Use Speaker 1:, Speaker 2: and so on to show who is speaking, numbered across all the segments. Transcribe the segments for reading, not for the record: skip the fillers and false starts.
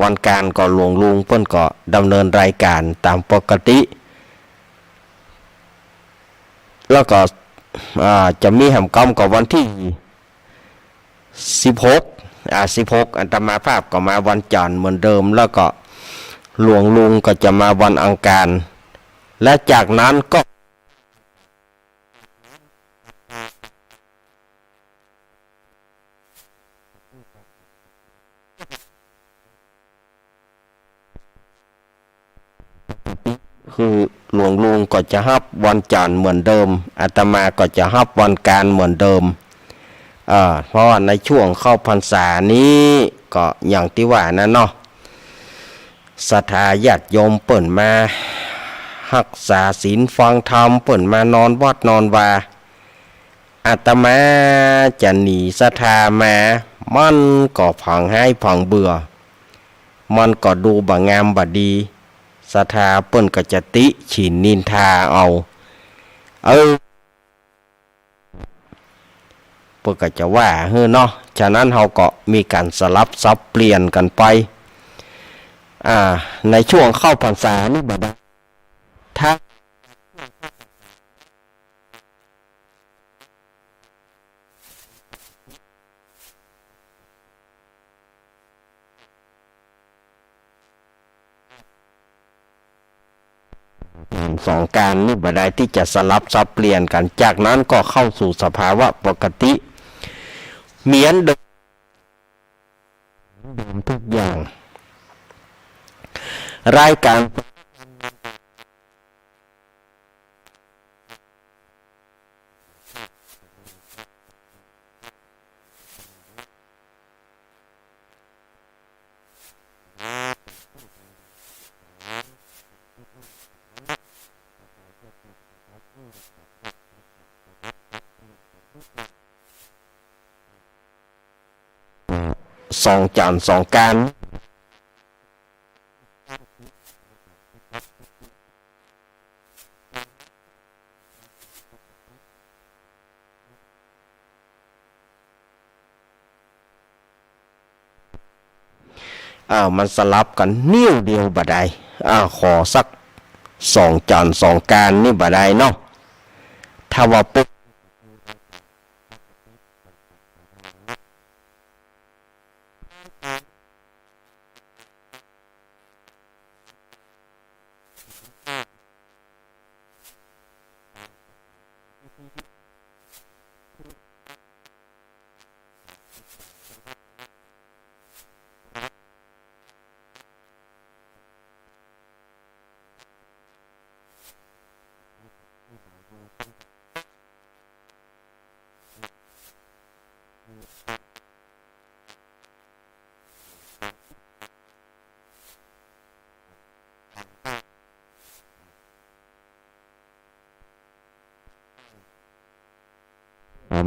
Speaker 1: วันการก็หลวงลุงเปิ้นก็ดำเนินรายการตามปกติแล้วก็จะมีแหมก้อมกับวันที่1616อันตมาภาพก็มาวันจันทร์เหมือนเดิมแล้วก็หลวงลุงก็จะมาวันอังคารและจากนั้นก็คือหลวงลุงก็จะฮับวันจันทร์เหมือนเดิมอาตมาก็จะฮับวันการเหมือนเดิมเพราะว่าในช่วงเข้าพรรษานี้ก็อย่างที่ว่านะเนาะศรัทธาญาติโยมเปิ่นมารักษาศีลฟังธรรมเปิ่นมานอนวัดนอนวาอาตมาจะหนีศรัทธามามันก็ผังให้ผังเบื่อมันก็ดูบ่งามบ่ดีศรัทธาเปิ่นก็จะติฉินนินทาเอาเปิ่นก็จะว่าเฮ้อเนาะฉะนั้นเราก็มีการสลับซับเปลี่ยนกันไปในช่วงเข้าพรรษานี่บ่ได้ถ้าสองการนี่บ่ได้ที่จะสลับซับเปลี่ยนกันจากนั้นก็เข้าสู่สภาวะปกติเหมือนเดิมทุกอย่างรายการสองจานสองการมันสลับกันนิ้วเดียวบ่ได้ขอสักสองจานสองการนี่บ่ได้เนาะถ้าว่าปุ๊บ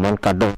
Speaker 1: มันกระโดด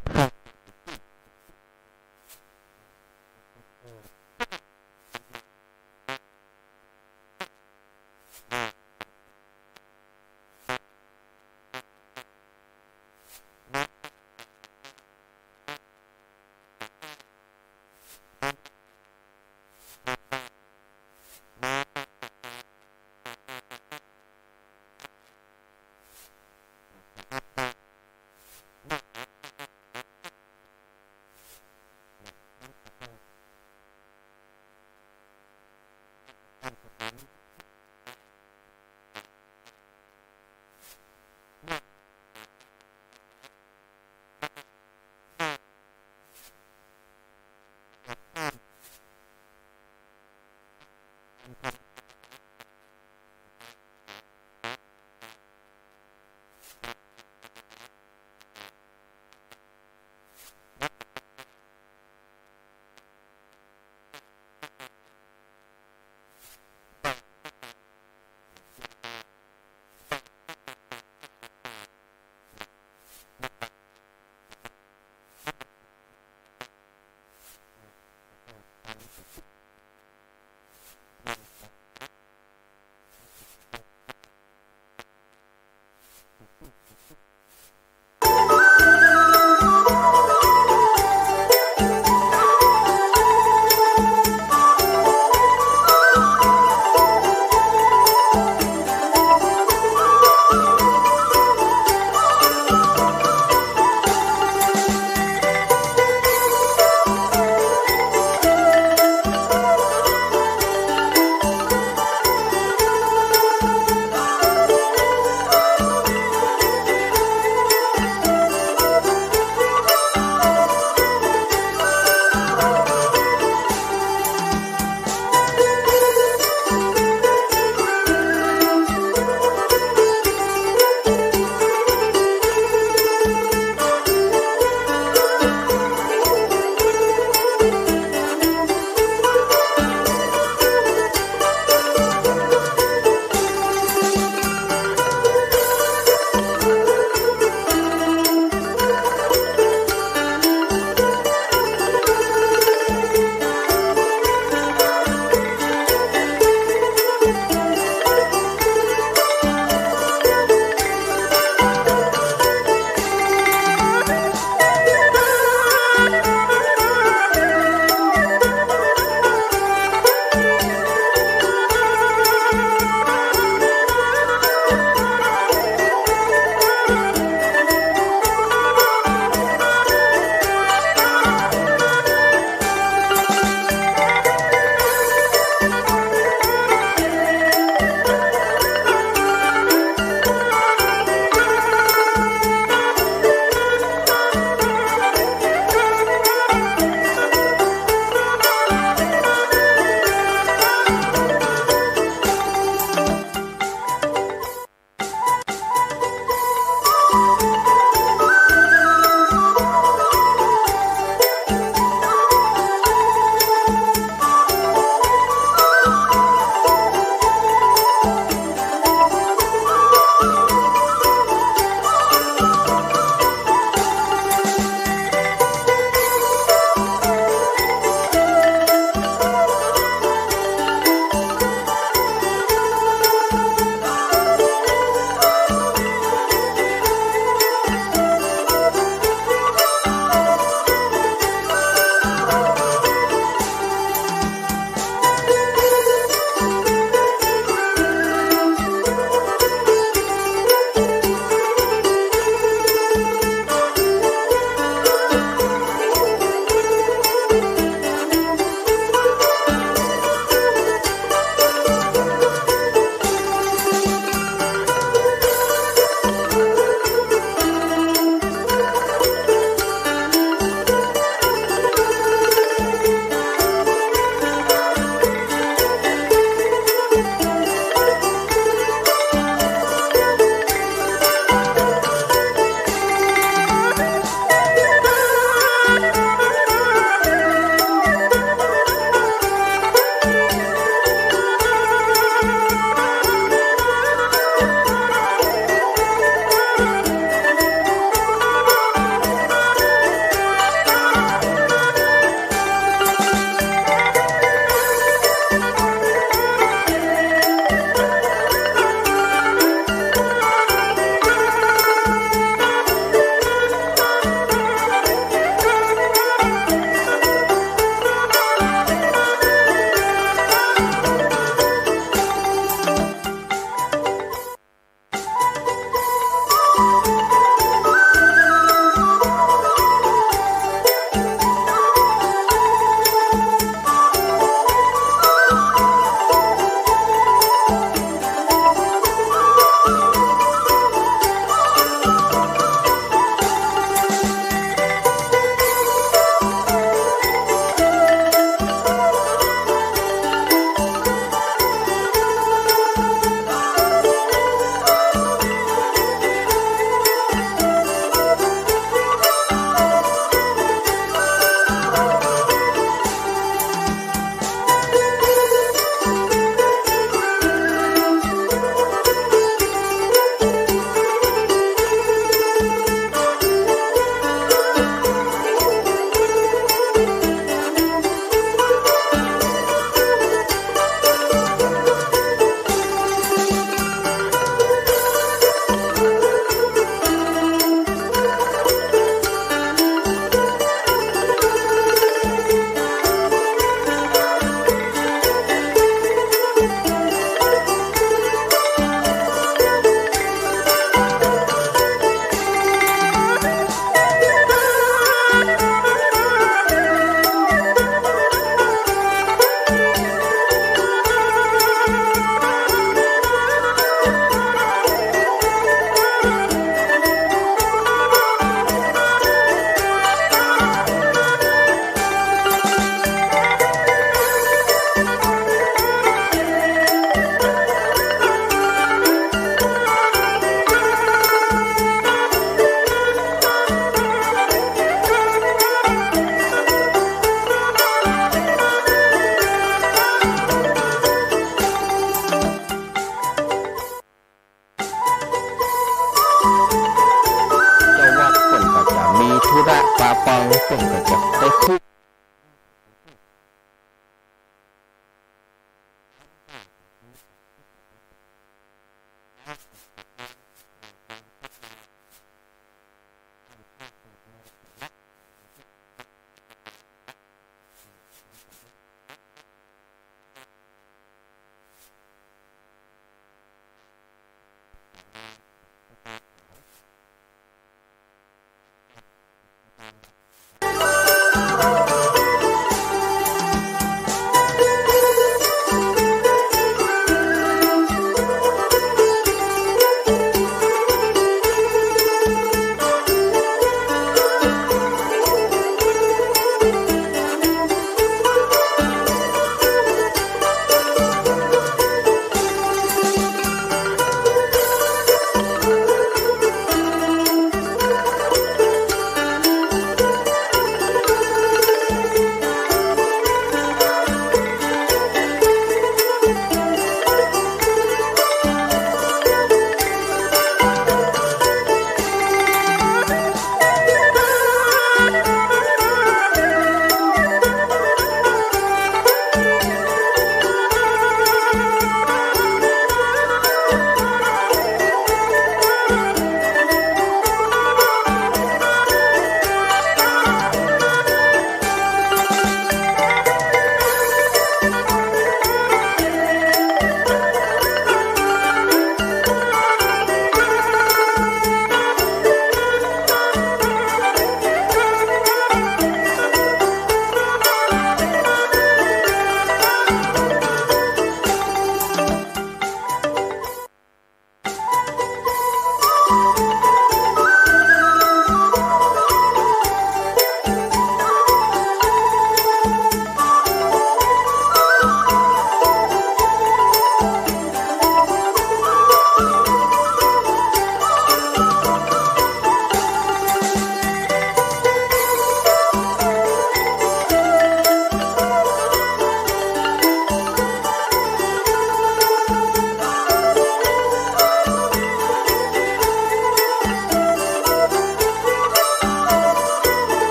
Speaker 1: ปังเพิ่นก็จะได้คุย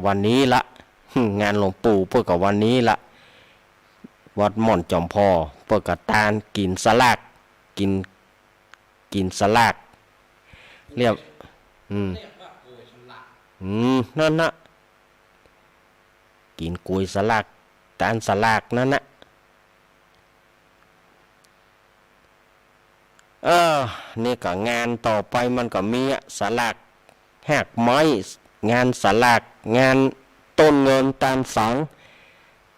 Speaker 1: วันนี้ละงานหลวงปู่เพื่อกับวันนี้ละวัดหม่อนจอมพอเพื่อกับตาลกินสลากกินสลากเรียบนั่นนะกินกุยสลากตาลสลากนั่นนะนี่ก็งานต่อไปมันก็มีสลากแหกไม้งานสลากงานต้นเงินตามสัง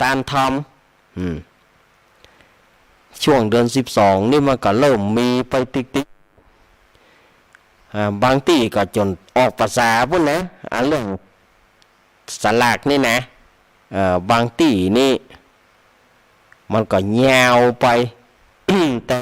Speaker 1: ตามทำช่วงเดือน12นี่มันก็เริ่มมีไปติ๊กบางที่ก็จนออกภาษาพุ่นนะเรื่องสลากนี่นะบางที่นี่มันก็ยาวไป แต่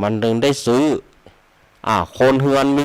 Speaker 1: มันถึงได้ซื้อคนเฮือนมี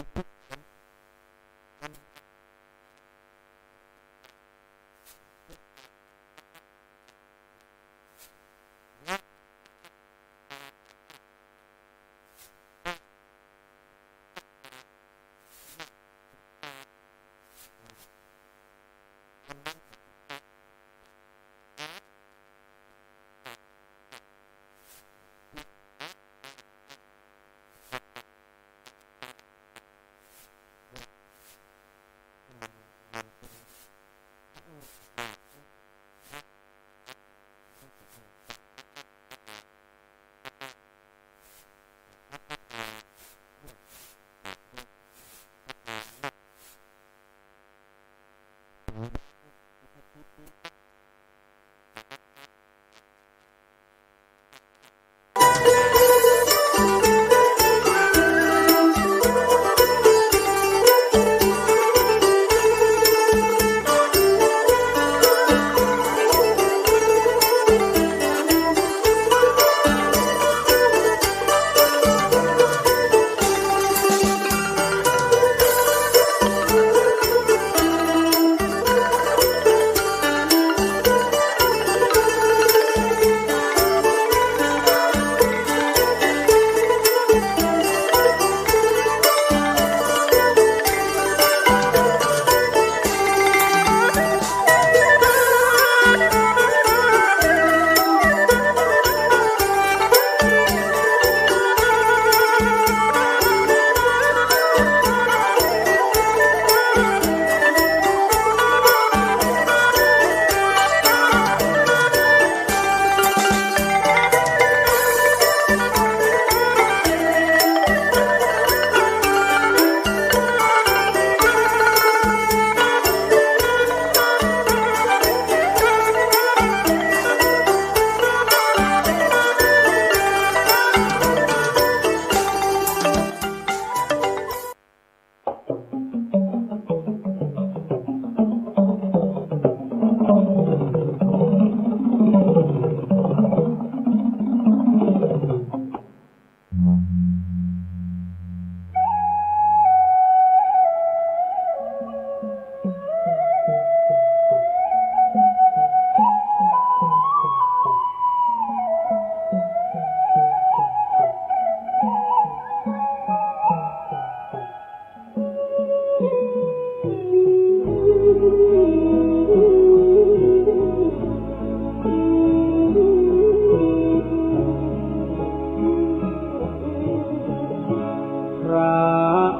Speaker 2: พระ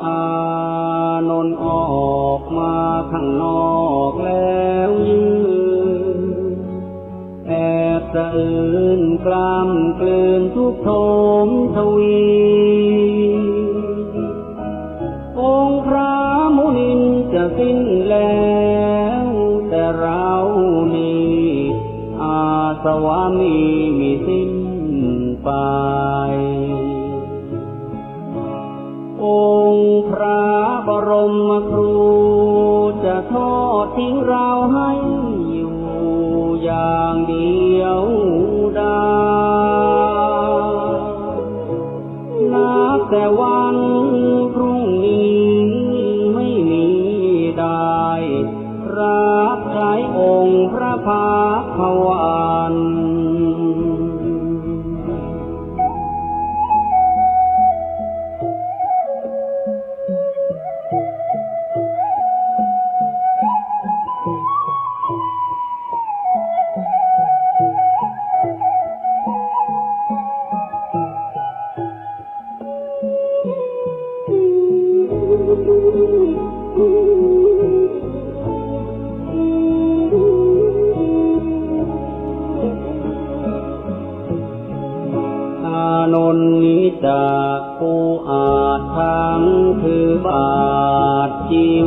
Speaker 2: อานนท์ออกมาข้างนอกแล้วยืนแอบสะอื้นกล้ำกลืนทุกโทมทวีองค์พระมุนินจะสิ้นแล้วแต่เรานี้อาสวามีมีสิ้นไปองค์พระบรมครูจะทอดทิ้งเราให้อยู่อย่างเดียวดายนับแต่วันพรุ่งนี้ไม่มีได้รับใช้องค์พระภาควัน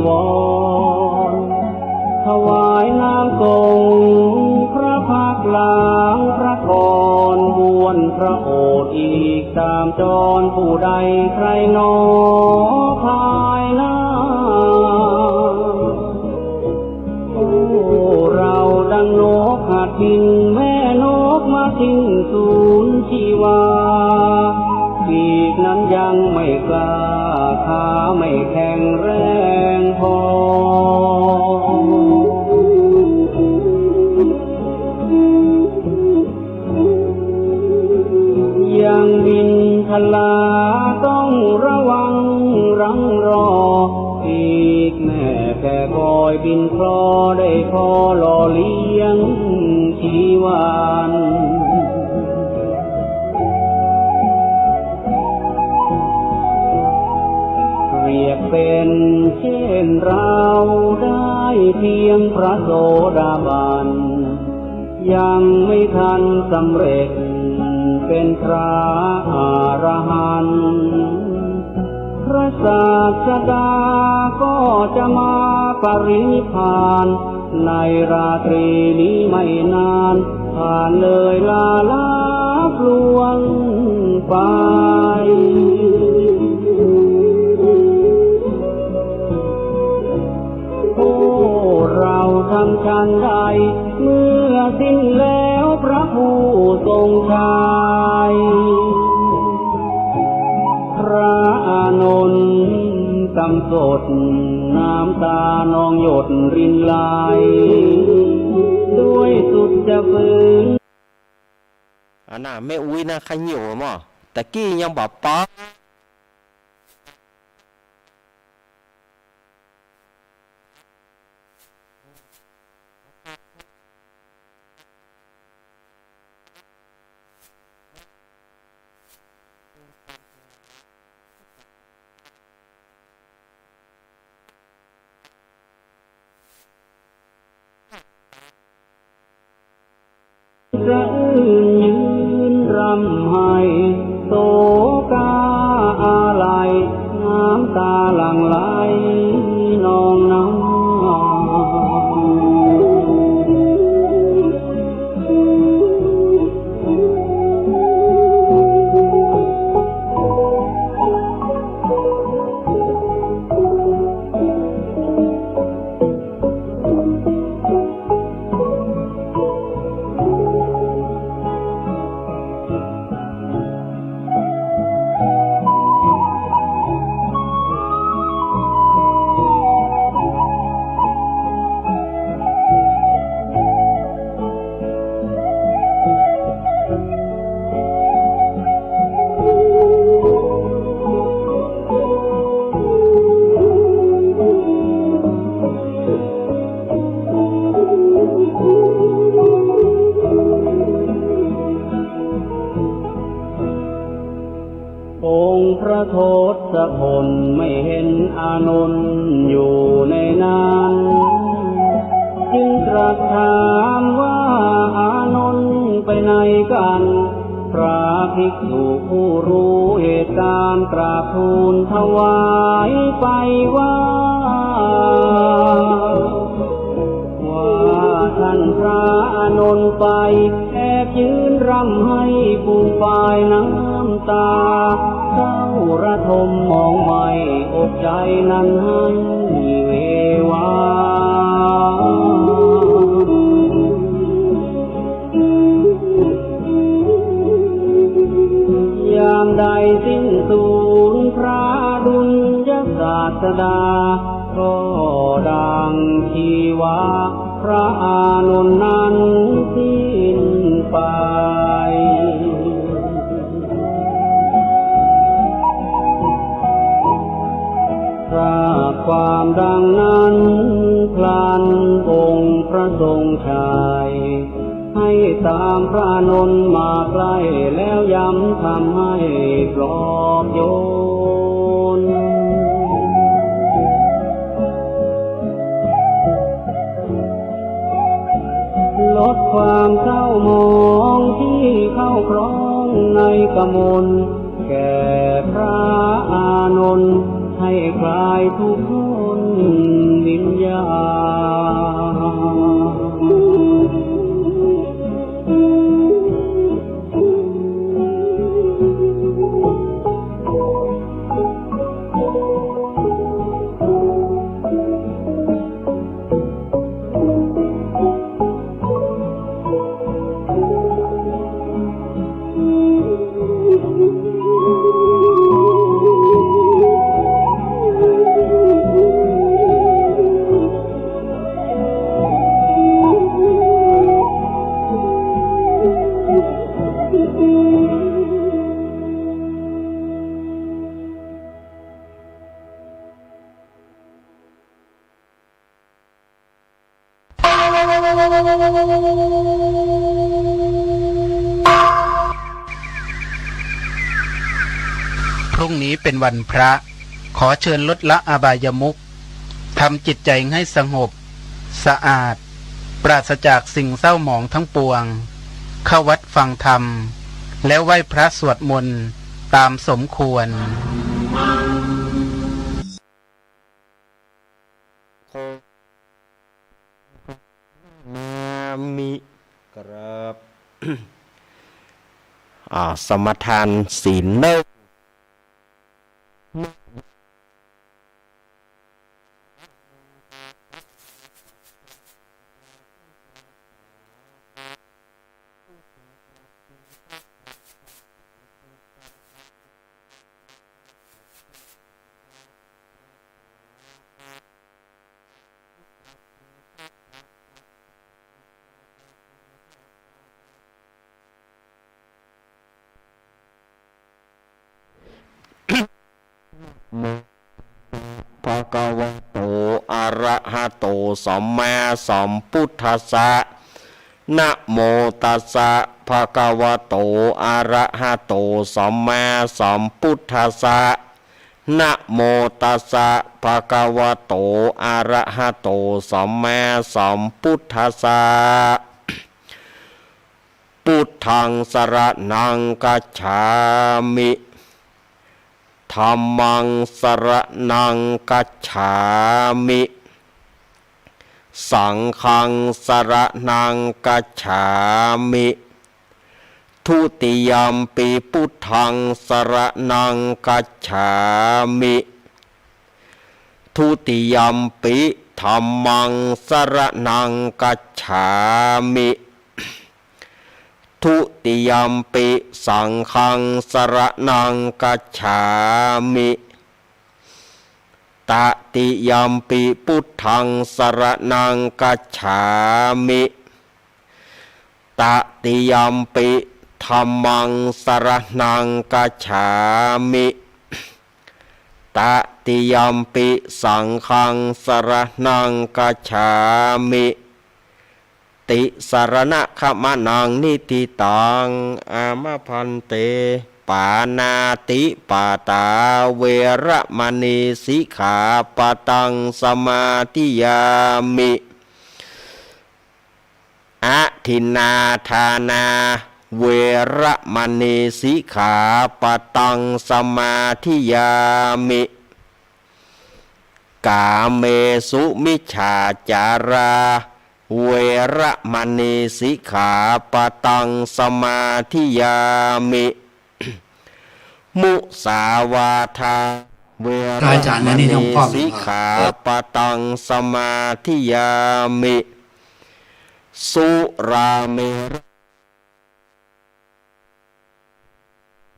Speaker 2: วรถวายน้ำทรงพระพักตร์หลังพระกรบวนพระโอษฐ์อีกตามจรผู้ใดใครหนอภายหน้าโอ้เราดังนกหัดบินแม่นกมาทิ้งสูญชีวาปีกนั้นยังไม่กล้าขาไม่แข็งแรงพอยังบินทลาต้องระวังรังรอปีกแม่แก่คอยบินคลอได้พอหล่อเลี้ยงชีวานเปรียบเป็นเช่นเราได้เพียงพระโสดาบันยังไม่ทันสำเร็จเป็นพระอรหันต์พระศาสดาก็จะมาปรินิพพานในราตรีนี้ไม่นานผ่านเลยลาลับลวงไปโอ้เราทำชันใดเมื่อสิ้นแล้วพระผู้ทรงชัยพระอานนท์กำสดน้ำตานองหยดรินไหลด้วยสุดจะฝืน
Speaker 1: อันน่ะแม่อุ้ยนะขยิวมั้งตะกี้ยังบอกป๊อ
Speaker 2: สะอื้นยืนรำไห้โศกาอาลัยน้ำตาหลั่งไหลนองน้ำองค์พระโทศพลไม่เห็นอานนท์อยู่ในนั้นจึงตรัสถามว่าอานนท์ไปไหนกันพระภิกษุผู้รู้เหตุการณ์กราบทูลถวายไปว่าท่านพระอานนท์ไปแอบยืนรำให้ปูปายน้ำตาเศร้าระทมมองไม่อกใจนั้นให้เววายามใดสิ้นสูญพระดุลยศาสดาก็ดังชีวาพระอานนท์นั้นสิ้นไปทราบความดังนั้นพลันองค์พระทรงชัยให้ตามพระอานนท์มาใกล้แล้วย้ำทำให้ปลอบโยน ลดความเศร้าหมองที่เข้าครองในกมลแก่พระอานนท์ให้ค ลายทุกคนวิญญา
Speaker 3: พรุ่งนี้เป็นวันพระขอเชิญลดละอบายมุขทำจิตใจให้สงบสะอาดปราศจากสิ่งเศร้าหมองทั้งปวงเข้าวัดฟังธรรมแล้วไหว้พระสวดมนต์ตามสมควร
Speaker 1: มิครับ สมทานศีลเนกภะคะวะโตอะระหะโตสัมมาสัมพุทธัสสะนะโมตัสสะภะคะวะโตอะระหะโตสัมมาสัมพุทธัสสะนะโมตัสสะภะคะวะโตอะระหะโตสัมมาสัมพุทธัสสะพุทธังสรณังคัจฉามิธัมมังสรณังคัจฉามิสังฆังสรณังคัจฉามิทุติยัมปิพุทธังสรณังคัจฉามิทุติยัมปิธัมมังสรณังคัจฉามิทุติยัมปิสังฆังสรณังคัจฉามิตติยัมปิพุทธังสรณังคัจฉามิตติยัมปิธัมมังสรณังคัจฉามิตติยัมปิสังฆังสรณังคัจฉามิติสรณะขมนังนิติตังอามะพันเตปานาติปาตาเวระมณีสิกขาปะตังสมาธิยามิอะทินนาทานาเวระมณีสิกขาปะตังสมาธิยามิกาเมสุมิจฉาจาราเวระมณีสิกขาปะตังสมาธิยามิมุสาวาทาเวระมณีสิกขาปะตังสมาธิยามิสุราเมร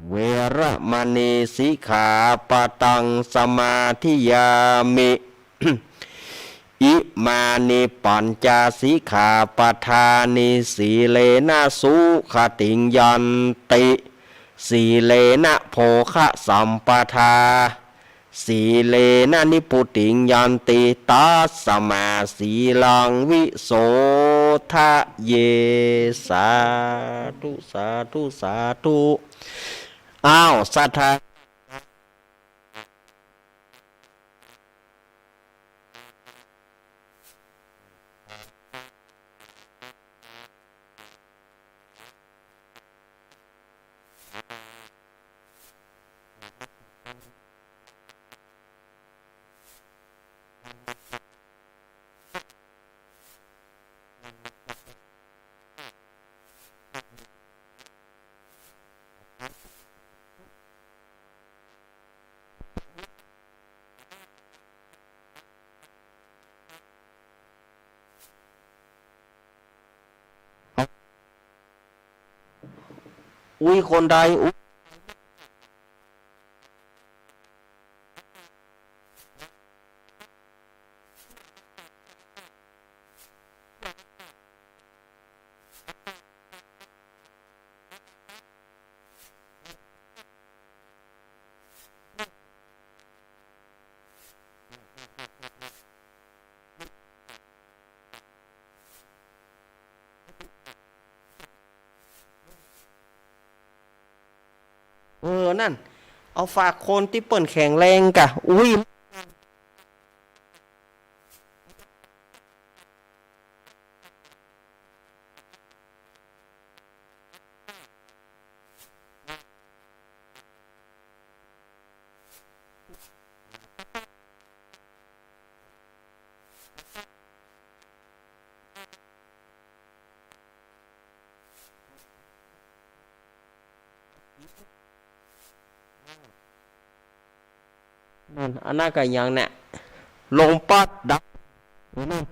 Speaker 1: เวระมณีสิกขาปะตังสมาธิยามิอิมานิปัญจสิกขาปทานิสีเลนะสุขติงยันติสีเลนะโภคะสัมปทาสีเลนะนิพุติงยันติตัสสมาสีลังวิโสทะเยสาธุสาธุสาธุอ้าวสัทธา อุ้ยคนใดอุ้ยนั่นเอาฝากคนที่เปิ่นแข็งแรงกะอุ้ยนั่นอันนั้นก็ยังเนี่ยลงปัดดับนั่น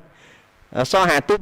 Speaker 1: ซ่อหาตุ๊บ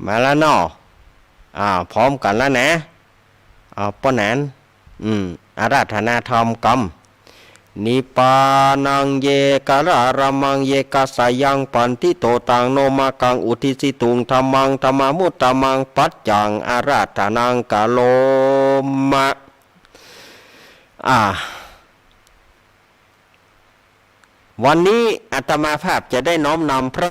Speaker 1: มาแล้วเนาะพร้อมกันแล้วนะป้อแหนนอาราธนาธรรมกรรมนิปานังเยกะระระมังเยกัสสยังปันทิโตตังโนมากังอุทิสิตุงธรรมังธรรมมุตตมังปัจจังอาราธนังกะโลมะวันนี้อาตมาภาพจะได้น้อมนำพระ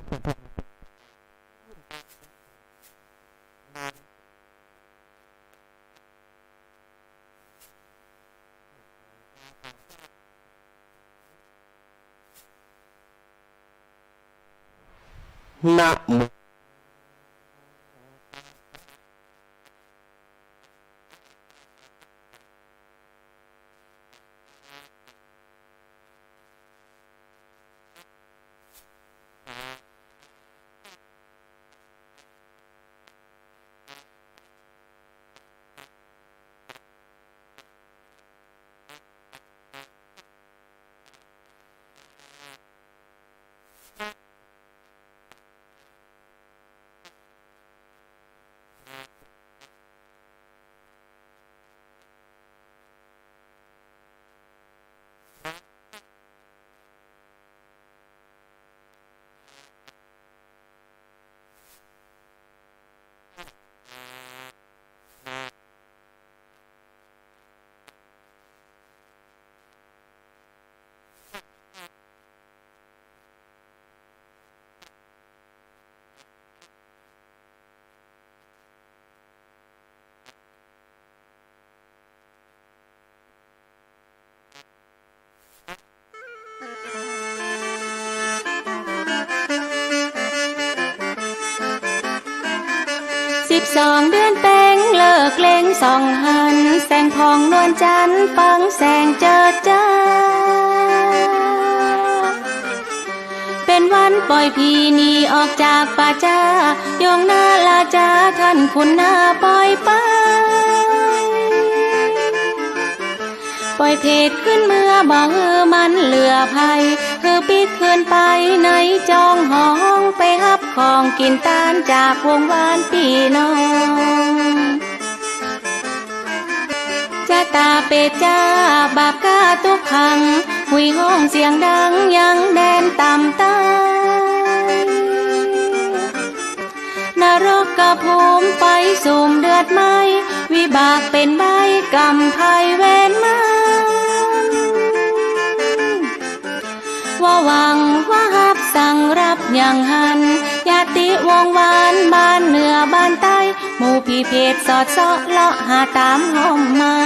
Speaker 1: นะโม
Speaker 4: 12 เดือนเต็งเลิกเล่งส่องหันแสงทองนวลจันทร์ฟังแสงเจิดจ้าเป็นวันปล่อยพีนีออกจากป่าจ้ายองหน้าลาจาท่านคุณหน้าปล่อยไปปล่อยเพจขึ้นเมื่อบ่มันเหลือภัยคือปิดขึ้นไปในจองห้องไปฮับของกินตานจากวงวานพี่น้องจะตาเป็ดจ้าบาปกาทุกขังหุยห้องเสียงดังยังแดนต่ำตายนรกก ภูมิไปสุ่มเดือดไหมวิบากเป็นใบกรรมภัยเวรมาว่าหวังว่าฮับสั่งรับอย่างหันญาติวงวานบ้านเหนือบ้านใต้หมู่พี่เพชรสอดเสาะเลาะหาตามห้องไม้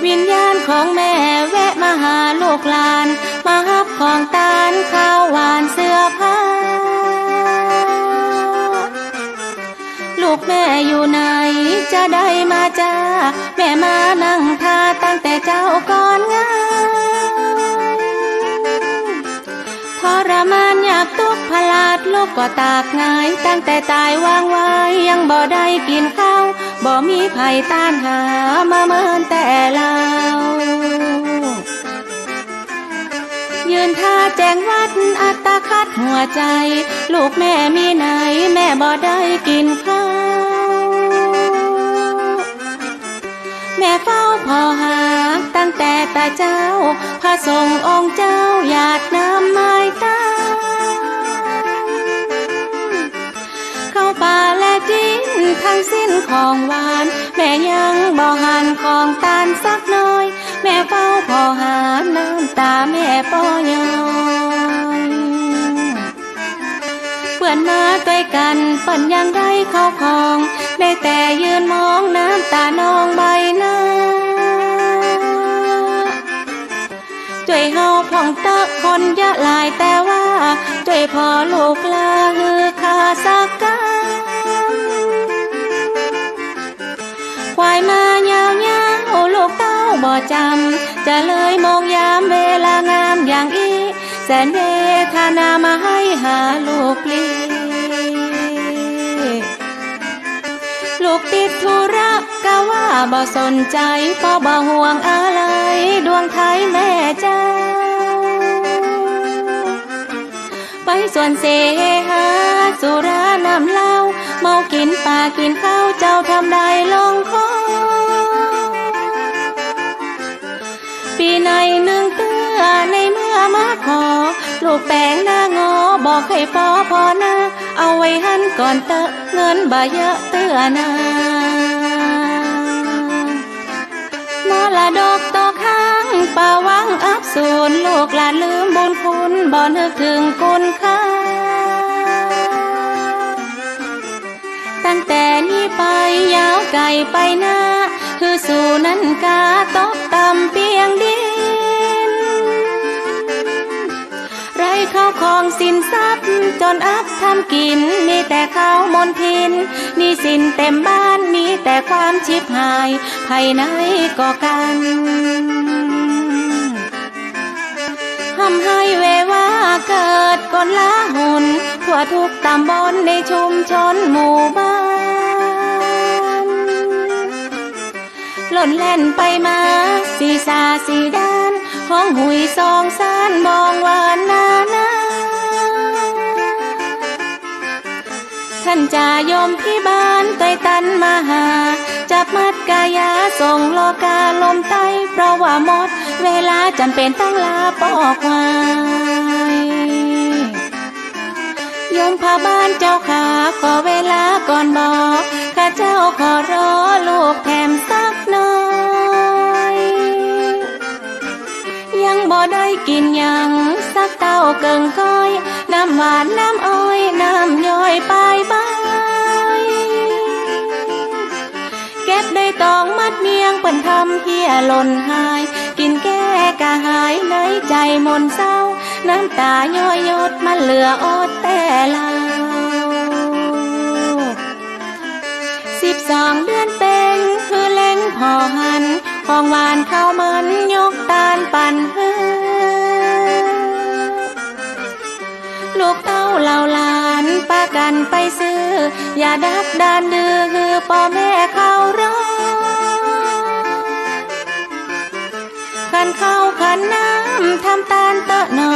Speaker 4: วิญญาณของแม่แวะมาหาลูกหลานมาฮับของตาลข้าวหวานเสื้อผ้าลูกแม่อยู่ไหนจะได้มาจ้าแม่มานั่งท่าตั้งแต่เจ้าก่อนงานทรมานอยากตุกพลาดลูกก็ตากงายตั้งแต่ตายวางไว้ยังบ่ได้กินข้าวบ่มีไผต้านหามาเมินแต่เรายืนท่าแจงวัดอัตคัดหัวใจลูกแม่มีไหนแม่บ่ได้กินข้าวแม่เฝ้าพอหาตั้งแต่ตาเจ้าพระสงฆ์องค์เจ้าหยาดน้ำไม้ตาเข้าป่าและกินทั้งสิ้นของหวานแม่ยังบ่หันของตาลสักน้อยแม่เฝ้าพอหาน้ำตาแม่ป้อยอยเพื่อนมาด้วยกันเปิ้นยังได้เข้าของได้แต่ยืนมองน้ำตานองใบหน้าช่วยเฮาพ่องเตะคนยะหลายแต่ว่าช่วยพอลูกลาฮือคาสักกันควายมายาวยาวลูกเต้าบ่จำจะเลยมองยามเวลางามอย่างอีแสนเวทนามาให้หาลูกลีลูกติดธุระก็ว่าบ่สนใจเพราะบ่ห่วงอะไรดวงไทยแม่เจ้าไปส่วนเสหาสุราน้ำเหล้าเมากินปลากินข้าวเจ้าทำได้ลงคอปีในหนึ่งเตื้อในเมื่อมาขอลูกแป้งหน้างอบอกให้ปอพอนะเอาไว้หันก่อนเตะเงินบ่เยอะเตื้อนะมรดกต่อข้างป่าวังอับสูญลูกหลานลืมบุญคุณบ่นึกถึงคุณค่าตั้งแต่นี้ไปยาวไกลไปหน้าคือสู่นั้นกาตกต่ำเปียงดินไรเข้าของสินทรัพย์จนอับทำกินมีแต่ข้าวมนทินนี่สินเต็มบ้านมีแต่ความชิบหายภายในก็กันทำให้เวว่าเกิดกลาหนทั่วทุกตำบลในชุมชนหมู่บ้านหล่นแล่นไปมาสีสาสีด้านห้องหุยซองซานมองวานนานาท่านจ่ายมที่บ้านไตตันมาหาจับมัดกายาส่งโลกาลมไตเพราะว่าหมดเวลาจำเป็นต้องลาปอกควายโยมพาบ้านเจ้าขาขอเวลาก่อนบอกข้าเจ้าขอรอลูกแถมสักหน่อยยังบ่ได้กินยังสักเต้าเกิงก้อยน้ำหวานน้ำอ้อยน้ำย้อยปลายใบเก็บได้ตองมัดเมียงเปิ้นทำเฮียหล่นหายกินแก้กะหายในใจมนเศร้าน้ำตาย้อยหยดมันเหลืออดแต่เรา12 เดือนเป็นคือเล็งพอหันของหวานข้าวมันยกตาลปั่นเฮือลูกเต้าเหล่าหลานปากันไปซื้ออย่าดักดานดื้อคือพ่อแม่เขารอขันข้าวขันน้ำทำตาลเตอะนอ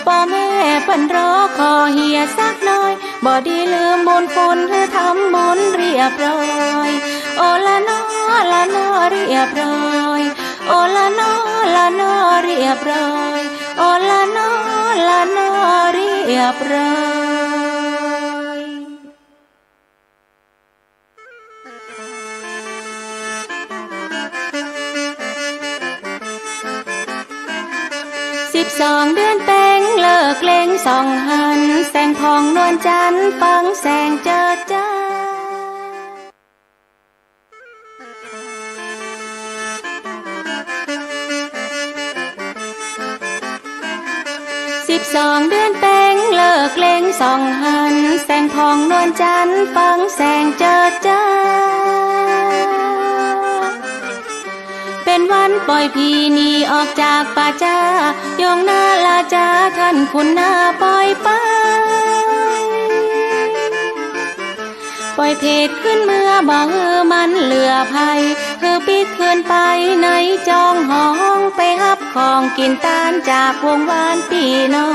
Speaker 4: พ่อแม่เปิ้นรอขอเฮียสักหน่อยบ่ดีลืมบุญคุณคือทำบุญเรียบร้อยโอละนอละนอเรียบร้อยโอละนอละนอเรียบร้อยโอละนอละนอเรียบร้อย 12 เดือนเต็งเลิกเล็งส่องหันแสงพองนวลจันทร์ฟังแสงเจิดจ้า12 เดือนเต็งเลิกเล็งส่องหันแสงพองนวลจันทร์ฟังแสงเจิดจ้าเป็นวันปล่อยพี่นี่ออกจากป่าจ้ายองหน้าลาจาท่านคุณหน้าปล่อยไปปล่อยเพจขึ้นเมื่อบ่เฮือมันเหลือภัยคือปิดคืนไปในจองห้องไปฮับของกินตานจากวงวานพี่น้อ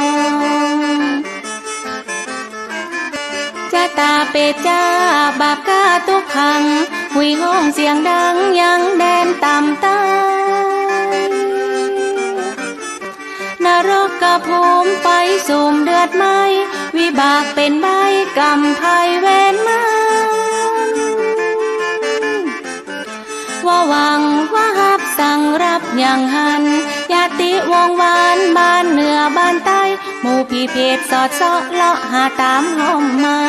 Speaker 4: งจะตาเป็ดจ้าบาปกาทุกขังหุยห้องเสียงดังยังแดนต่ำตายนรกกระภูมิไฟสุ่มเดือดไหมวิบากเป็นใบกรรมภัยเวรมาว่าหวังว่าหับสั่งรับอย่างหันญาติวงวานบ้านเหนือบ้านใต้หมู่พี่เพจสอดเสาะเลาะหาตามห้องไม้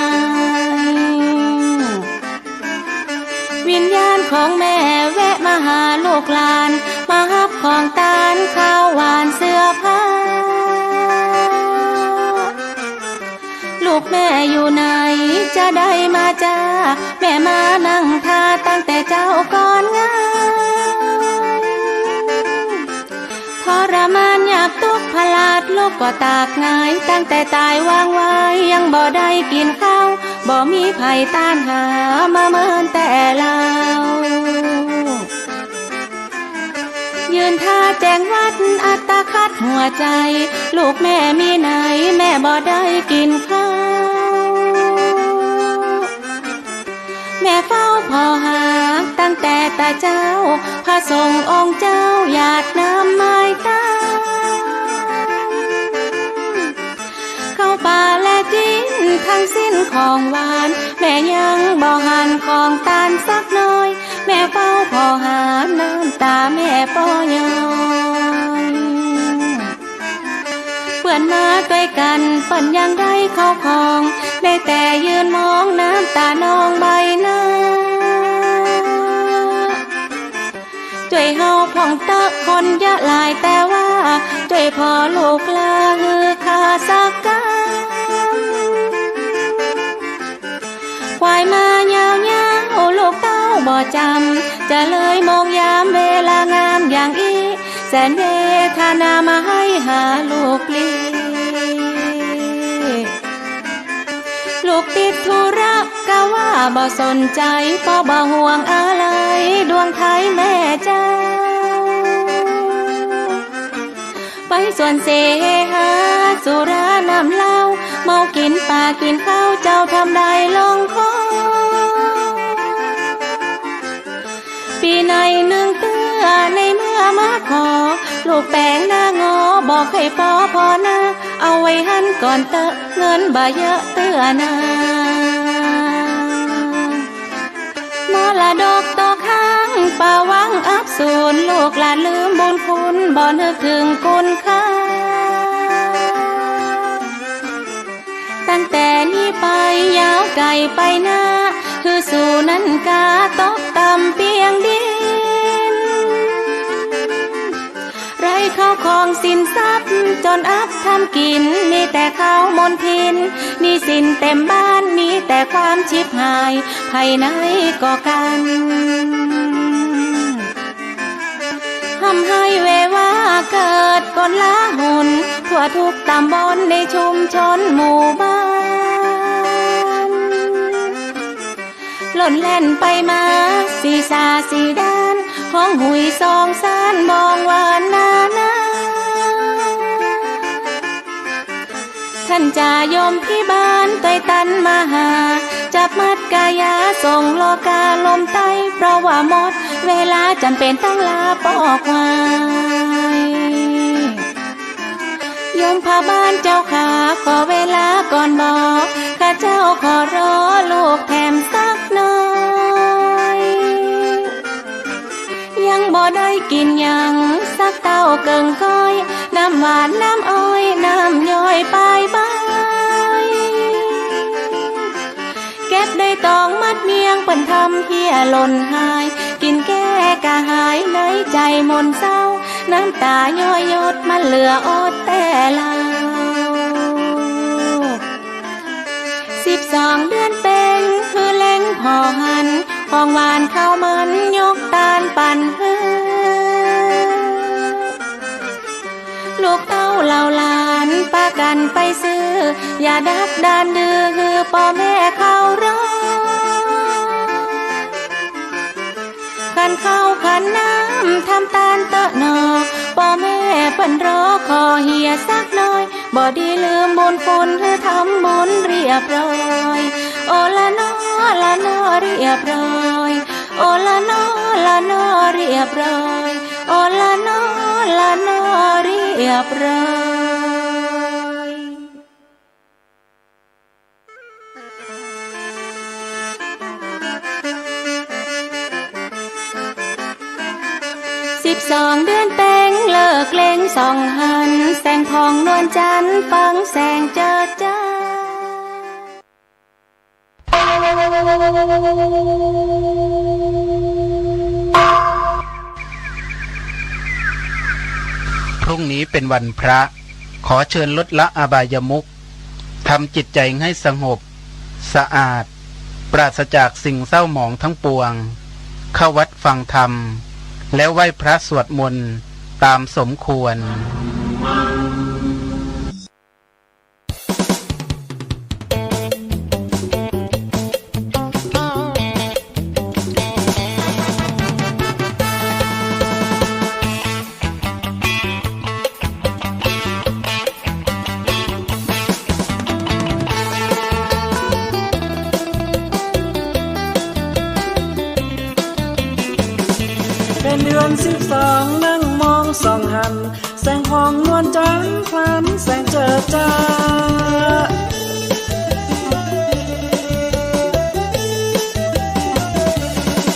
Speaker 4: วิญญาณของแม่แวะมาหาลูกหลานมาฮับของตาลข้าวหวานเสื้อผ้าลูกแม่อยู่ไหนจะได้มาจ้าแม่มานั่งทาตั้งแต่เจ้าก่อนงานทรมานอยากตุกพลาดลูกก็ตากง่ายตั้งแต่ตายวางไว้ยังบ่ได้กินข้าวบ่มีไผต้านหามาเมินแต่เรายืนท่าแจงวัดอัตคัดหัวใจลูกแม่มีไหนแม่บ่ได้กินข้าวแม่เฝ้าพอหาตั้งแต่ตาเจ้าพระสงฆ์องค์เจ้าหยาดน้ำไม้ตาเข้าป่าและกินทั้งสิ้นของหวานแม่ยังบ่หันของตาลสักน้อยแม่เฝ้าพอหาน้ำตาแม่ปอยอยเพื่อนมาด้วยกันเปิ้นยังได้เข้าของได้แต่ยืนมองน้ำตานองใบหน้าช่วยเฮาพ่องตะคนยะหลายแต่ว่าช่วยพอลูกลาฮือคาสักกาควายมายาวๆลูกเต้าบ่จำจะเลยมองยามเวลางามอย่างอีแสนเวทนามาให้หาลูกลีลูกติดธุระก็ว่าบ่สนใจเพราะบ่ห่วงอะไรดวงไทยแม่จ้าไปส่วนเสหาสุราน้ำเหล้าเมากินปลากินข้าวเจ้าทำได้ลงคอปีในหนึ่งเตือในเมื่อมาขอลูกแป้งหน้างอบอกให้พอนะเอาไว้หันก่อนเตอะเงินบ่เยอะเตือนะ รดกตกค้างป่าวังอับสูญลูกหลานลืมบุญคุณบ่นึกถึงคุณค่าตั้งแต่นี้ไปยาวไกลไปหน้าคือสู่นั้นกาตกต่ำเปียงดินไรเข้าของสินทรัพย์จนอับทำกินมีแต่ข้าวมนทินมีสินเต็มบ้านมีแต่ความชิบหายภายในก็กันทำให้เวว่าเกิดกลาหนทั่วทุกตำบลในชุมชนหมู่บ้านหล่นแล่นไปมาสีสาสีด้านห้องหุยซองซานบองวานนานาท่านจ่ายมพิบาลต้อยตันมาหาจับมัดกายาส่งโลกาลมไตเพราะว่าหมดเวลาจำเป็นต้องลาปอกไว้โยมพาบ้านเจ้าขาขอเวลาก่อนบอกข้าเจ้าขอรอลูกแถมสักหน่อยยังบ่ได้กินยังสักเต้าเกิงก้อยน้ ำหวานน้ำอ้อยน้ำย้อยปลายใบเก็บได้ตองมัดเมียงเปิ้นทำเพียหล่นหายกินแก้กะหายในใจมนเศร้าน้ำตาย้อยหยดมันเหลืออดแต่เรา12 เดือนเป็นคือเล้งพอหันของหวานข้าวมันยกตาลปั่นเฮือลูกเต้าเหล่าหลานปากันไปซื้ออย่าดักดานดื้อคือพ่อแม่เขาร้องขันข้าวขันน้ำทำตาลเตอะหนอพ่อแม่เปิ้นรอขอเฮียสักหน่อยบ่ดีลืมบุญคุณคือทำบุญเรียบร้อยโอละนอละนอเรียบร้อยโอละนอละนอเรียบร้อยโอละนอละนอเรียบร้อย12 เดือนแต่งเลิกเล่งส่องหันแสงพองนวลจันทร์ฟังแสงเจิดจ้า
Speaker 3: พรุ่งนี้เป็นวันพระขอเชิญลดละอบายมุขทำจิตใจให้สงบสะอาดปราศจากสิ่งเศร้าหมองทั้งปวงเข้าวัดฟังธรรมแล้วไหว้พระสวดมนต์ตามสมควร
Speaker 2: เป็นเดือน12นั่งมองส่องหันแสงพองนวลจันทร์พลันแสงเจิดจ้า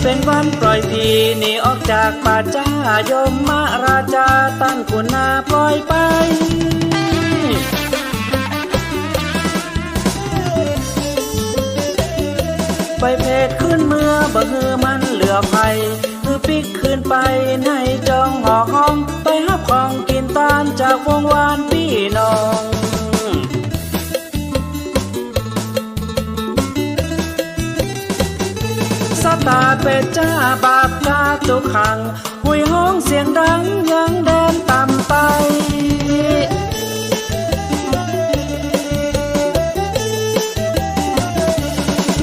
Speaker 2: เป็นวันปล่อยผีหนีออกจากป่าจ้ายมมาราชาตั้งกุณาปล่อยไปไปเพศขึ้นเมื่อบ่ฮือมันเหลือไผคือปิกขึ้นไปในจองหอห้องไปหับของกินตานจากวงวานพี่น้องสตาเป็ดจ้าบาปกาตุกขังหุยห้องเสียงดังยังแดนต่ำไป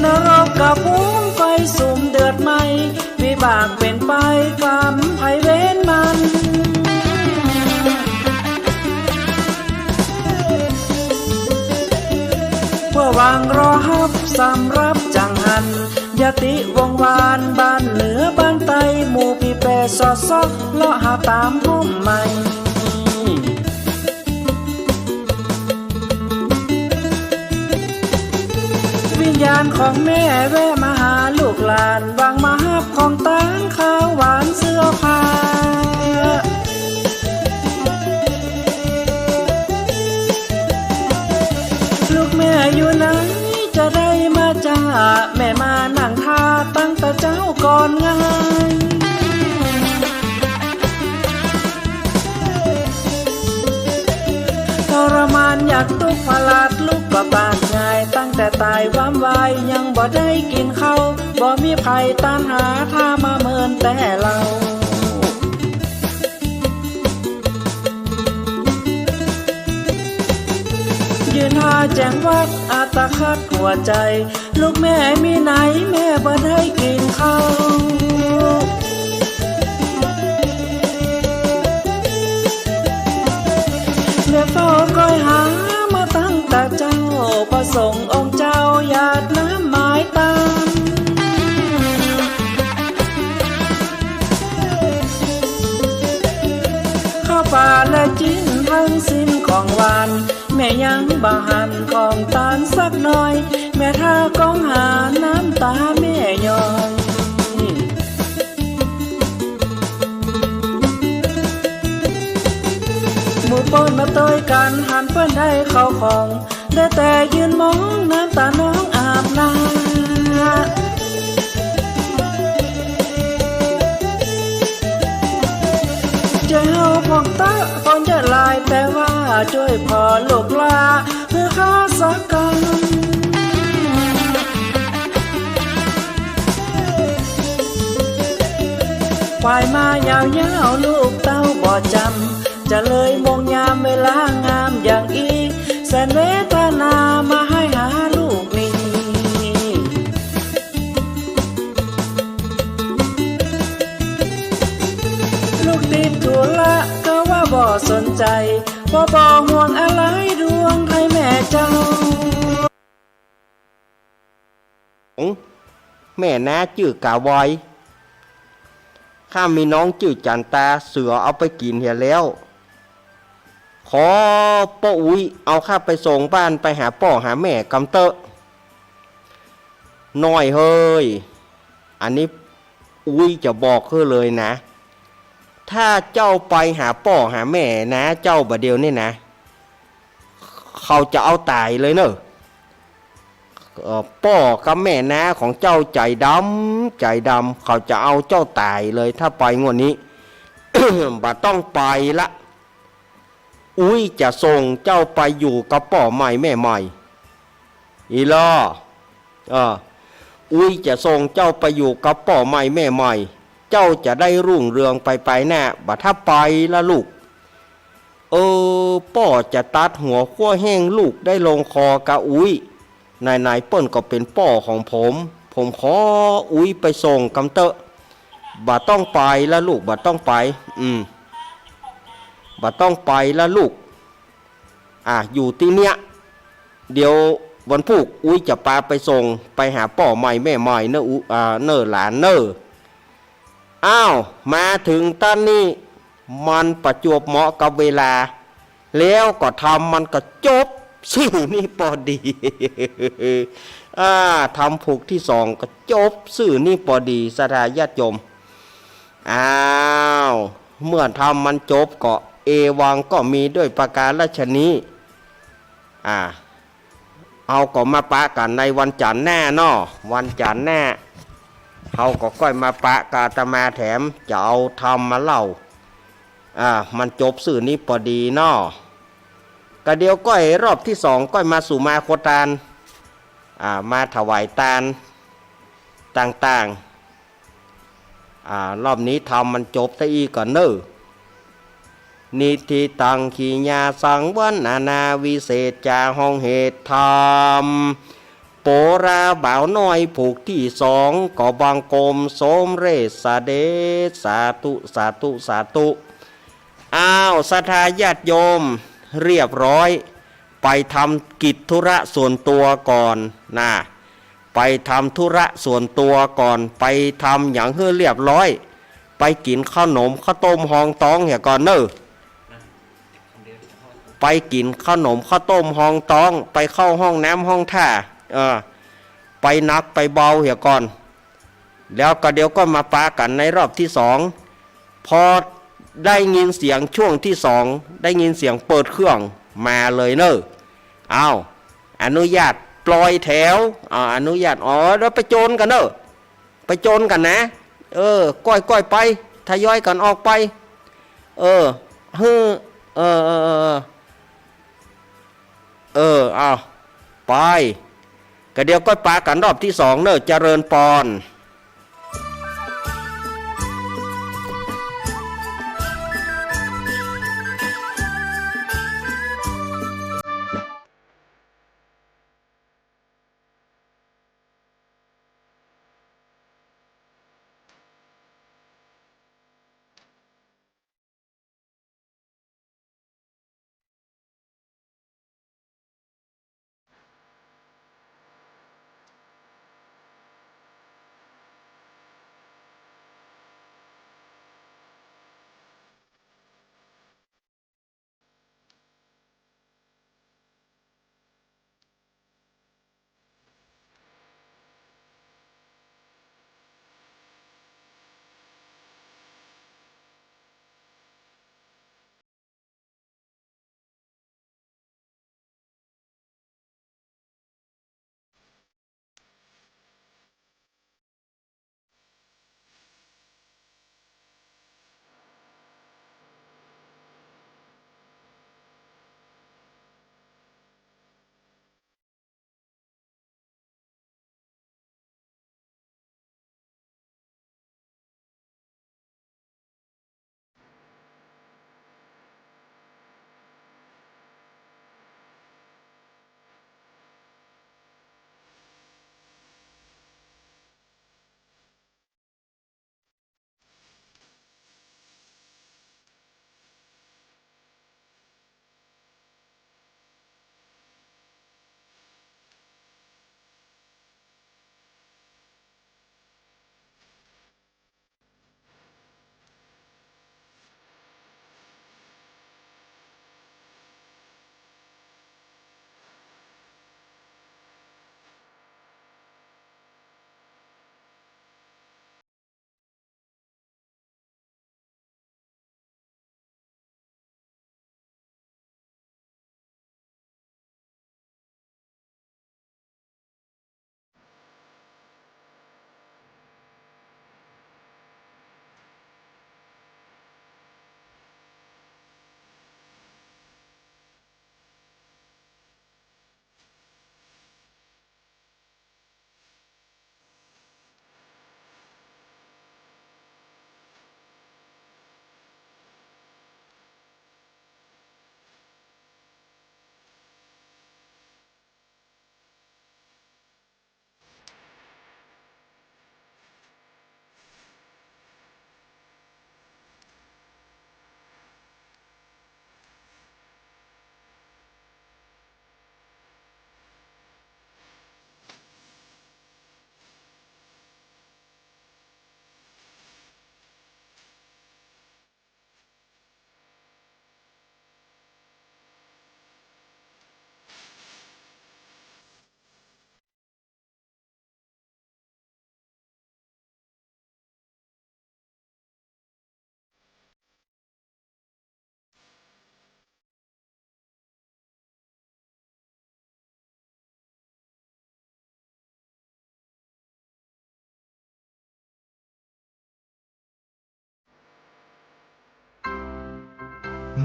Speaker 2: นรกกับภูมิไฟสุมเดือดไหมวิบากเป็นไปกรรมไผเว้นมันเพื่อวางรอฮับสำรับจังหันยติวงวานบ้านเหนือบ้านใต้หมู่พี่แปรสอดซอกเลาะหาตามห้องใหม่วิญญาณของแม่แวะมาหาลูกหลานวางมาฮับของตานข้าวหวานเสื้อผ้าลูกแม่อยู่ไหนจะได้มาจ้าแม่มานั่งท่าตั้งแต่เจ้าก่อนงานทรมานอยากตุกพลาดลูกก็ปากง่ายตั้งแต่ตายว้ามวายยังบ่ได้กินข้าวบ่มีไผตามหาถ้ามาเมินแต่เรายืนหาแจ้งวัดอาตาคัดหัวใจลูกแม่มีไหนแม่บ่ได้กินข้าวแม่เฝ้าก้อยหามาตั้งแต่เจ้าประสงค์องค์เจ้าหยาดน้ำหมายตามข้าวป่าและจิ้นทั้งสิ้นของหวานแม่ยังบ่หันของตาลสักหน่อยแม่ท่าก้องหาน้ำตาแม่ย้อย มือเปิ้นมาต้อยกันหันเปิ้นได้เข้าของได้แต่ยืนมองน้ำตาน้องอาบน้ำใจเฮาพองตาก่อนจะลายแต่ว่าช่วยพอลูกลาเพื่อข้าสักกันฝ่ายมายาวๆลูกเต้าบ่จำจะเลยมองยามเวลางามอย่างอีแสนเวทนามาให้หาลูกนี้ลูกติดธุระก็ว่าบ่สนใจบ่ห่วงอะไรดวงให้แม่เจ้า
Speaker 1: แม่น้าจื่อกาวอยข้ามีน้องจื่อจันตาเสือเอาไปกินเหียแล้ว ขอป้าอุ้ยเอาข้าไปส่งบ้านไปหาป่อหาแม่กำเตอะน้อยเฮ้ยอันนี้อุ้ยจะบอกเธอเลยนะ ถ้าเจ้าไปหาป่อหาแม่นะเจ้าบะเดียวนี่นะเขาจะเอาตายเลยเนอะป่อกับแม่นาของเจ้าใจดำเขาจะเอาเจ้าตายเลยถ้าไปงวดนี้ บ่ต้องไปละอุ้ยจะส่งเจ้าไปอยู่กับป่อใหม่แม่ใหม่อีล่ออุ้ยจะส่งเจ้าไปอยู่กับป่อใหม่แม่ใหม่เจ้าจะได้รุ่งเรืองไปแน่บ่ถ้าไปละลูกป่อจะตัดหัวขั้วแห้งลูกได้ลงคอกะอุ้ยนายเปิ้นก็เป็นป่อของผมขออุ้ยไปส่งกำเตอะบ่ต้องไปละลูกบ่ต้องไปบ่ต้องไปละลูกอยู่ที่เนี้ยเดี๋ยววันพุธอุ้ยจะพาไปส่งไปหาป่อใหม่แม่ใหม่เนอะเนอะหลานเนอะอ้าวมาถึงตอนนี้มันประจวบเหมาะกับเวลาแล้วก็ทำมันก็จบสื่อนี่พอดี ทำผูกที่สองก็จบสื่อนี่พอดีสถาญาติโยมอ้าวเมื่อทำมันจบก็เอวังก็มีด้วยประการราชนี้เอาก็มาปะกันในวันจันทร์หน้าเนาะวันจันทร์หน้าเขาก็ก้อยมาปะกาตมาแถมจะเอาทำมาเล่ามันจบสื่อนี้พอดีเนาะก็เดียวก้อยรอบที่สองก้อยมาสู่มาโคตานมาถวายตาลต่างๆรอบนี้ทำมันจบซะอีกก่อนเนอะนิธิตังขีญาสังวันนาวิเศษจาห้องเหตุธรรมโปราบ่าวน้อยผูกที่สองก็บังกรมสมเรศเดชสาธุสาธุสาธุศรัทธาญาติโยมเรียบร้อยไปทำกิจธุระส่วนตัวก่อนนะไปทำธุระส่วนตัวก่อนไปทำอย่างเฮือเรียบร้อยไปกินขนมข้าวต้มหองตองเหี่ยก่อนเนอะไปกินขนมข้าวต้มหองตองไปเข้าห้องน้ำห้องท่าไปนักไปเบาเหี่ยก่อนแล้วก็เดี๋ยวก็มาปากันในรอบที่สองพอได้ยินเสียงช่วงที่สองได้ยินเสียงเปิดเครื่องมาเลยเนอะอนุญาตปล่อยแถวอนุญาตแล้วไปโจรกันเนอะไปโจรกันนะก้อยไปทยอยกันออกไปไปก็เดี๋ยวก้อยปากันรอบที่สองเนอะเจริญปอน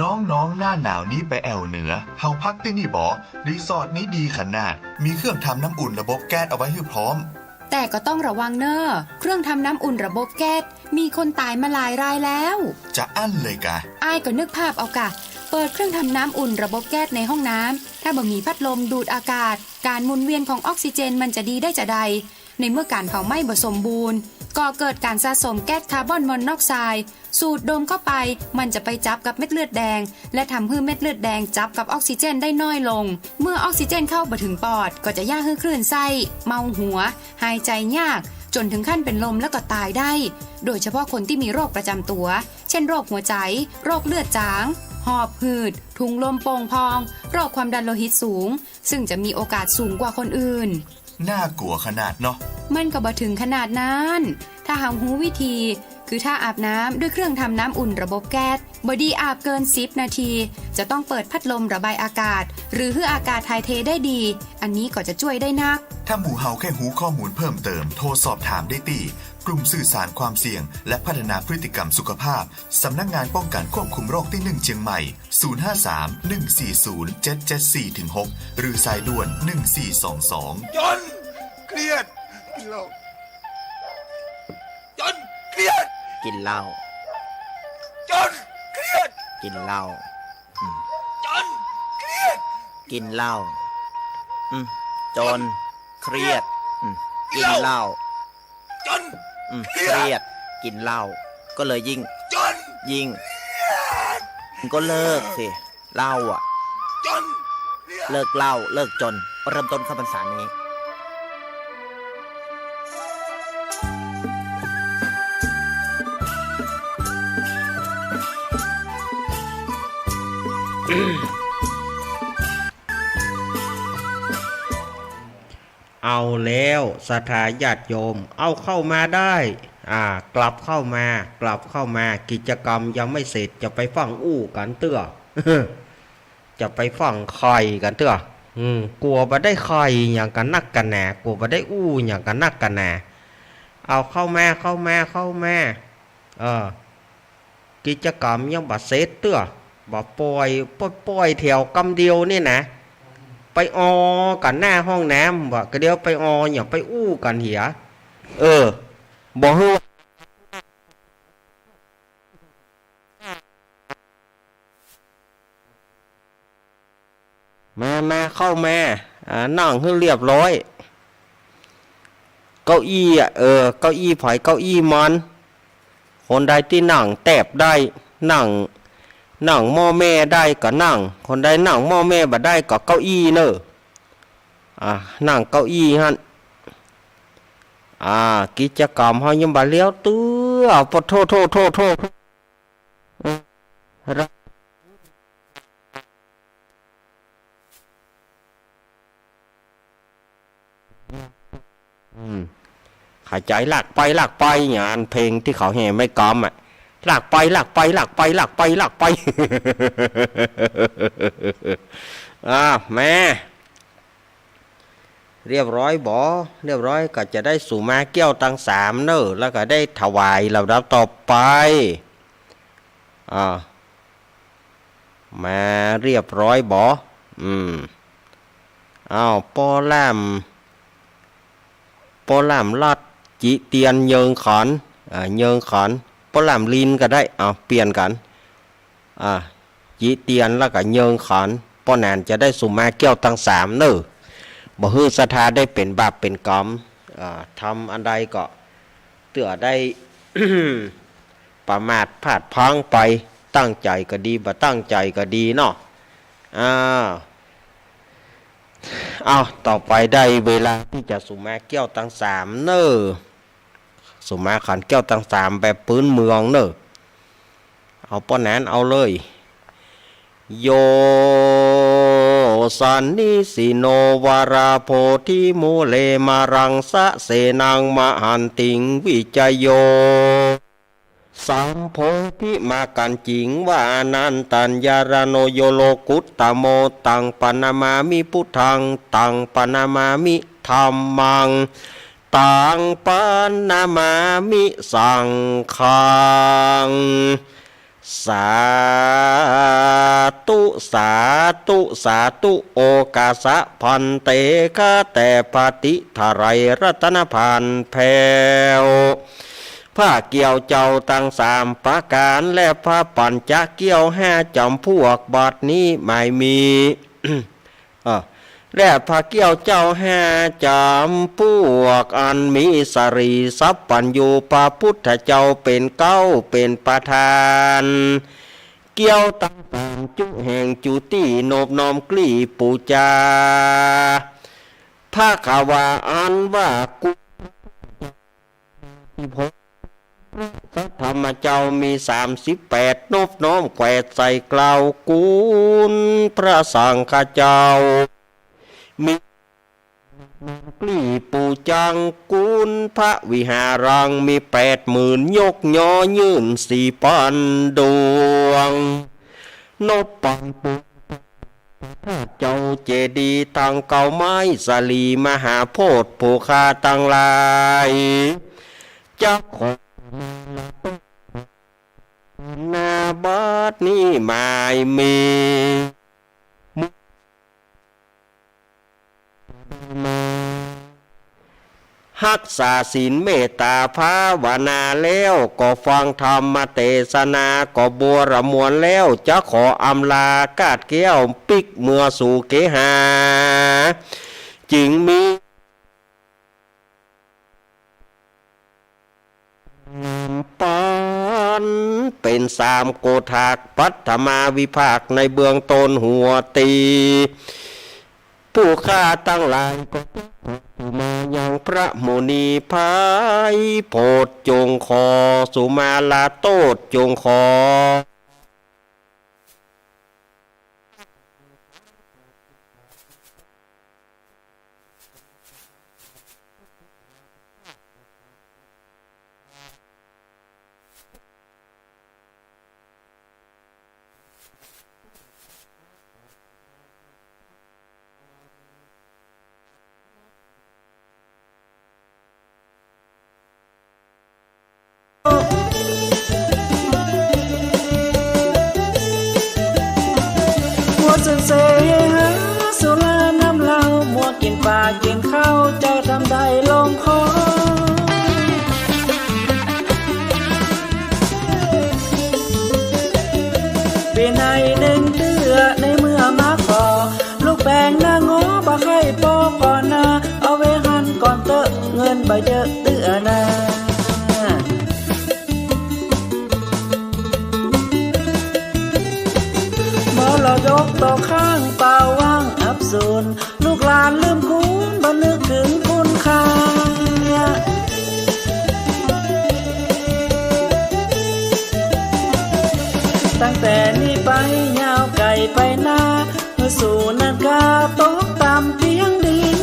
Speaker 5: น้องๆหน้าหนาวนี้ไปแอวเหนือเฮาพักที่นี่บ่รีสอร์ทนี้ดีขนาดมีเครื่องทำน้ำอุ่นระบบแก๊สเอาไว้ให้พร้อม
Speaker 6: แต่ก็ต้องระวังเนอะเครื่องทำน้ำอุ่นระบบแก๊สมีคนตายมาหลายรายแล้ว
Speaker 5: จะอั้นเลยกะ
Speaker 6: อ้ายก็นึกภาพเอากะเปิดเครื่องทำน้ำอุ่นระบบแก๊สในห้องน้ำถ้าบ่มีพัดลมดูดอากาศการหมุนเวียนของออกซิเจนมันจะดีได้จะใดในเมื่อการเผาไหม้บ่สมบูรณ์ก็เกิดการสะสมแก๊สคาร์บอนมอนอกไซด์สูดดมเข้าไปมันจะไปจับกับเม็ดเลือดแดงและทำให้เม็ดเลือดแดงจับกับออกซิเจนได้น้อยลงเมื่อออกซิเจนเข้าไปถึงปอดก็จะย่าให้คลื่นไส้เมาหัวหายใจยากจนถึงขั้นเป็นลมแล้วก็ตายได้โดยเฉพาะคนที่มีโรคประจำตัวเช่นโรคหัวใจโรคเลือดจางหอบหืดถุงลมโป่งพองโรคความดันโลหิตสูงซึ่งจะมีโอกาสสูงกว่าคนอื่น
Speaker 5: น่ากลัวขนาดเนาะ
Speaker 6: มันก็บ่ถึงขนาดนั้นถ้าหาหูวิธีคือถ้าอาบน้ำด้วยเครื่องทำน้ำอุ่นระบบแก๊สบดีอาบเกิน10นาทีจะต้องเปิดพัดลมระบายอากาศหรือให้อากาศถ่ายเทได้ดีอันนี้ก็จะช่วยได้นัก
Speaker 5: ถ้าหมู่เฮาแค่หูข้อมูลเพิ่มเติมโทรสอบถามได้ที่กลุ่มสื่อสารความเสี่ยงและพัฒนาพฤติกรรมสุขภาพสำนักงานป้องกันควบคุมโรคที่1เชียงใหม่053-140-774-6หรือสายด่วน1422
Speaker 7: จนเครียดกินเหล้าจนเครียด
Speaker 1: กินเหล้า
Speaker 7: จนเครียด
Speaker 1: กินเหล้า
Speaker 7: จนเครียด
Speaker 1: กินเหล้าจนเครียดกินเหล้า
Speaker 7: จน
Speaker 1: เครียดกินเหล้าก็เลยยิ่งก็เลิกสิเหล้าอ่ะ
Speaker 7: จน
Speaker 1: เลิกเหล้าเลิกจนเริ่มต้นเข้าพรรษานี้เอาแล้วศรัทธาญาติโยมเอาเข้ามาได้กลับเข้ามากิจกรรมยังไม่เสร็จจะไปฟังอู้กันเตื้อ จะไปฟังใครกันเตื้อกลัวบ่ได้ใครอย่างกันนักกันแหน่กลัวบ่ได้อู้อย่างกันนักกันแหน่เอาเข้ามากิจกรรมยังบ่เสร็จเตื้อบ่ปล่อยแถวกำเดียวนี่นะไปกันหน้าห้องน้ำบ่ก็เดี๋ยวไปอย่าไปอู้กันเหียบ่ฮู้มาเข้ามานั่งให้เรียบร้อยเก้าอี้เก้าอี้ไผเก้าอี้มันคนใดที่นั่งแตบได้นั่งหม้อแม่ได้ก็นั่งคนใดนั่งหม้อแม่บ่ได้ก็เก้าอี้เนอะนั่งเก้าอี้หั่นกิจกรรมเฮายังบ่เลี้ยวเตื้อปะโทขาใจหลักไปงานเพลงที่เขาแห่ไม่กอมหลักไปแม่เรียบร้อยเรียบร้อยก็จะได้สู่มาเกี้ยวตัง3เนอะแล้วก็ได้ถวายลำดับต่อไปมาเรียบร้อยปอแหลมลัดจิเตียนเยิงขอนปอแหลมลินก็ได้เปลี่ยนกันจิเตียนแล้วก็เยิงขอนปอแหนนจะได้สู่มาเกี้ยวตัง3เนอะบ่ฮื้อศรัทธาได้เป็นบาปเป็นกรรมทำอันใดก็เตื้อได้ ประมาทพลาดพลั้งไปตั้งใจก็ดีบ่ตั้งใจก็ดีเนาะต่อไปได้เวลาที่จะสุมาแก้วตัง3เนอะสุมาขันแก้วตัง3แบบปืนเมืองเนอะเอาป้อนแหนเอาเลยโยสันนิสิโนวาราโพธิมูเลมารังสะเสนังมหันติงวิจโยสัมโพธิมากันจิงวานันตัญญารโนโยโลกุตตโมตังปนามามิพุทธังตังปนามามิธัมมังตังปนามามิสังฆัง สาตุสาตุสาตุโอกาสะพันเตฆะแต่ปฏิทาไรรัตนพันแผ่วผ้าเกี่ยวเจ้าตั้ง3ประการและผ้าปัญจเกี่ยว5จำพวกบัดนี้ไม่มี และพระเกี่ยวเจ้า5จำพวกอันมีสรีสัพปัญญูพระพุทธเจ้าเป็นเก้าเป็นประธานเกี่ยวตั้งตามจุแห่งจุติโนบน้อมกลีปูจาพระขาวาอันว่ากุพระธรรมเจ้ามี38นบน้อมแขวดใส่กล่าวกุลพระสังฆเจ้ามีกลีปูจังกุลพระวิหารังมี80,000ยกยอยืน4,000ดวงนบปังปุเจ้าเจดีย์ทางเก่าไม้สลีมหาโพธิ์ภูคาตังลายเจ้าของนาบัดนี้ไม่มีรักษาศีลเมตตาภาวนาแล้วก็ฟังธรรมเทศนาก็บัวระมวลแล้วจะขออำลากาดแก้วปิกเมื่อสู่เกหาจึงมีปันเป็น3โกฏากปัทมาวิภาคในเบื้องต้นหัวตีผู้ฆ่าตั้งหลายก็มายังพระโมนีพายโพธจงคอสุมาลาโตดจงคอ
Speaker 8: เสหาสุราน้ำเหล้ามัวกินปลากินข้าวเจ้าทำได้ลงคอปีใน1เดือในเมื่อมาขอลูกแปงหน้างอบ่ใครปอก่อนนาเอาไว้หันก่อนเตอะเงินใบเยอะเตือนาเรายกต่อข้างเปล่าว่างอับสูญลูกหลานลืมคุณบ่นึกถึงคุณค่าตั้งแต่นี้ไปยาวไก่ไปหน้าเมื่อสู่นาฬิกาตกตามเพียงดิน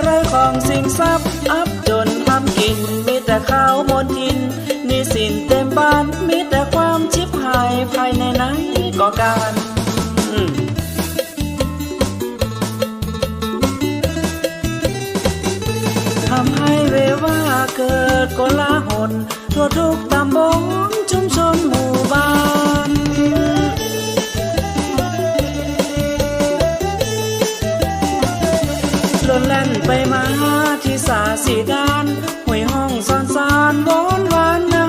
Speaker 8: ไรของสิ่งทรัพย์อับจนทำกินมีแต่ข้าวมนทินนี่สินเต็มบ้านมีแต่ความชิบหายภายในไหนก็การทำให้เวว่าเกิดโกลาหลทั่วทุกตำบลชุมชนหมู่บ้านล้นแล่นไปมาที่สาสีด้านห้วยห้องซอนซานวอนวานนา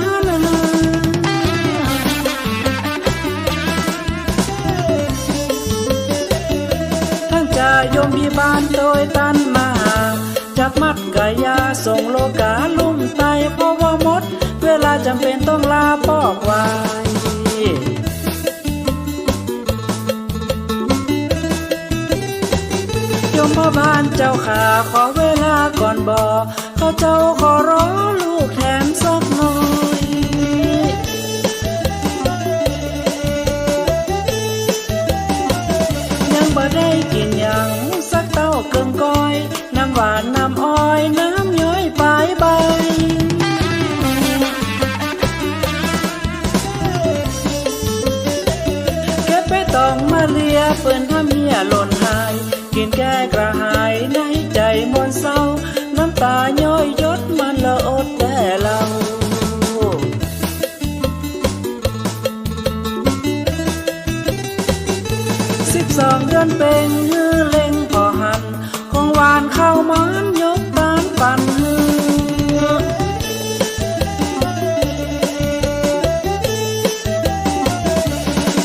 Speaker 8: ทั้งจะโยมพิบาลโดยตันมาจับมัดกายาส่งโลกาลุ่มไตเพราะว่าหมดเวลาจำเป็นต้องลาปอกไว้โยมพ่อบ้านเจ้าขาขอเวลาก่อนบอกเขาเจ้าขอร้องลูกแทนสักหน่อยยังบ่ได้กินอย่างสักเต้าเกิงก้อยน้ำหวานน้ำอ้อยน้ำย้อยปลายใบเก็บไปต้องมาเลียเปิ้นทำเมียหล่นหายกินแก้กระหายในใจมวลเศร้าน้ำ ตาย้อยยศมันละอดแต่เรา12 เดือนเป็นฮือเล็งพอหันของหวานข้าวมันยกตานปั่นฮือ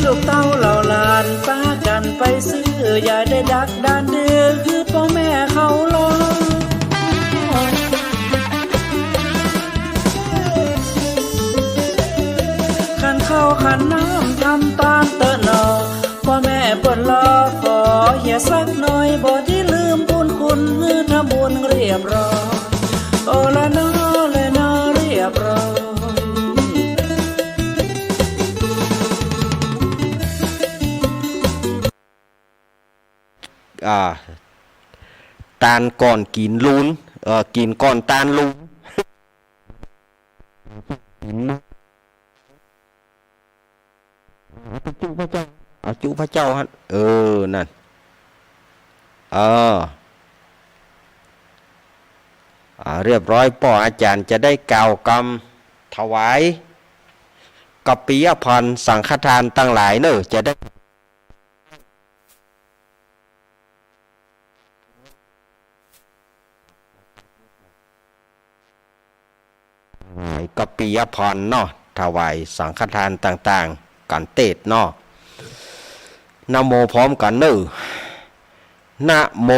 Speaker 8: ลูกเต้าเหล่าหลานป้ากันไปซื้ออย่าได้ดักดานดื้อคือพ่อแม่เขารอขันข้าวขันน้ำทำตานเตอะหนอพ่อแม่เปิดรอขอเฮียสักหน่อยบ่ที่ลืมบุญคุณทำบุญเรียบร้อยโอละนอเลยนอเรียบร้อย
Speaker 1: ตาลก่อนกินลูนกินก่อนตาลลูนจุพระเจ้าจุพระเจ้าฮะนั่นเรียบร้อยป่ออาจารย์จะได้กล่าวกรรมถวายกัปปิยพรสังฆทานตั้งหลายเนอะจะได้กัปปิยพรเนาะถวายสังฆทานต่างๆกันเตศเนาะนะโมพร้อมกันเนอะนะโม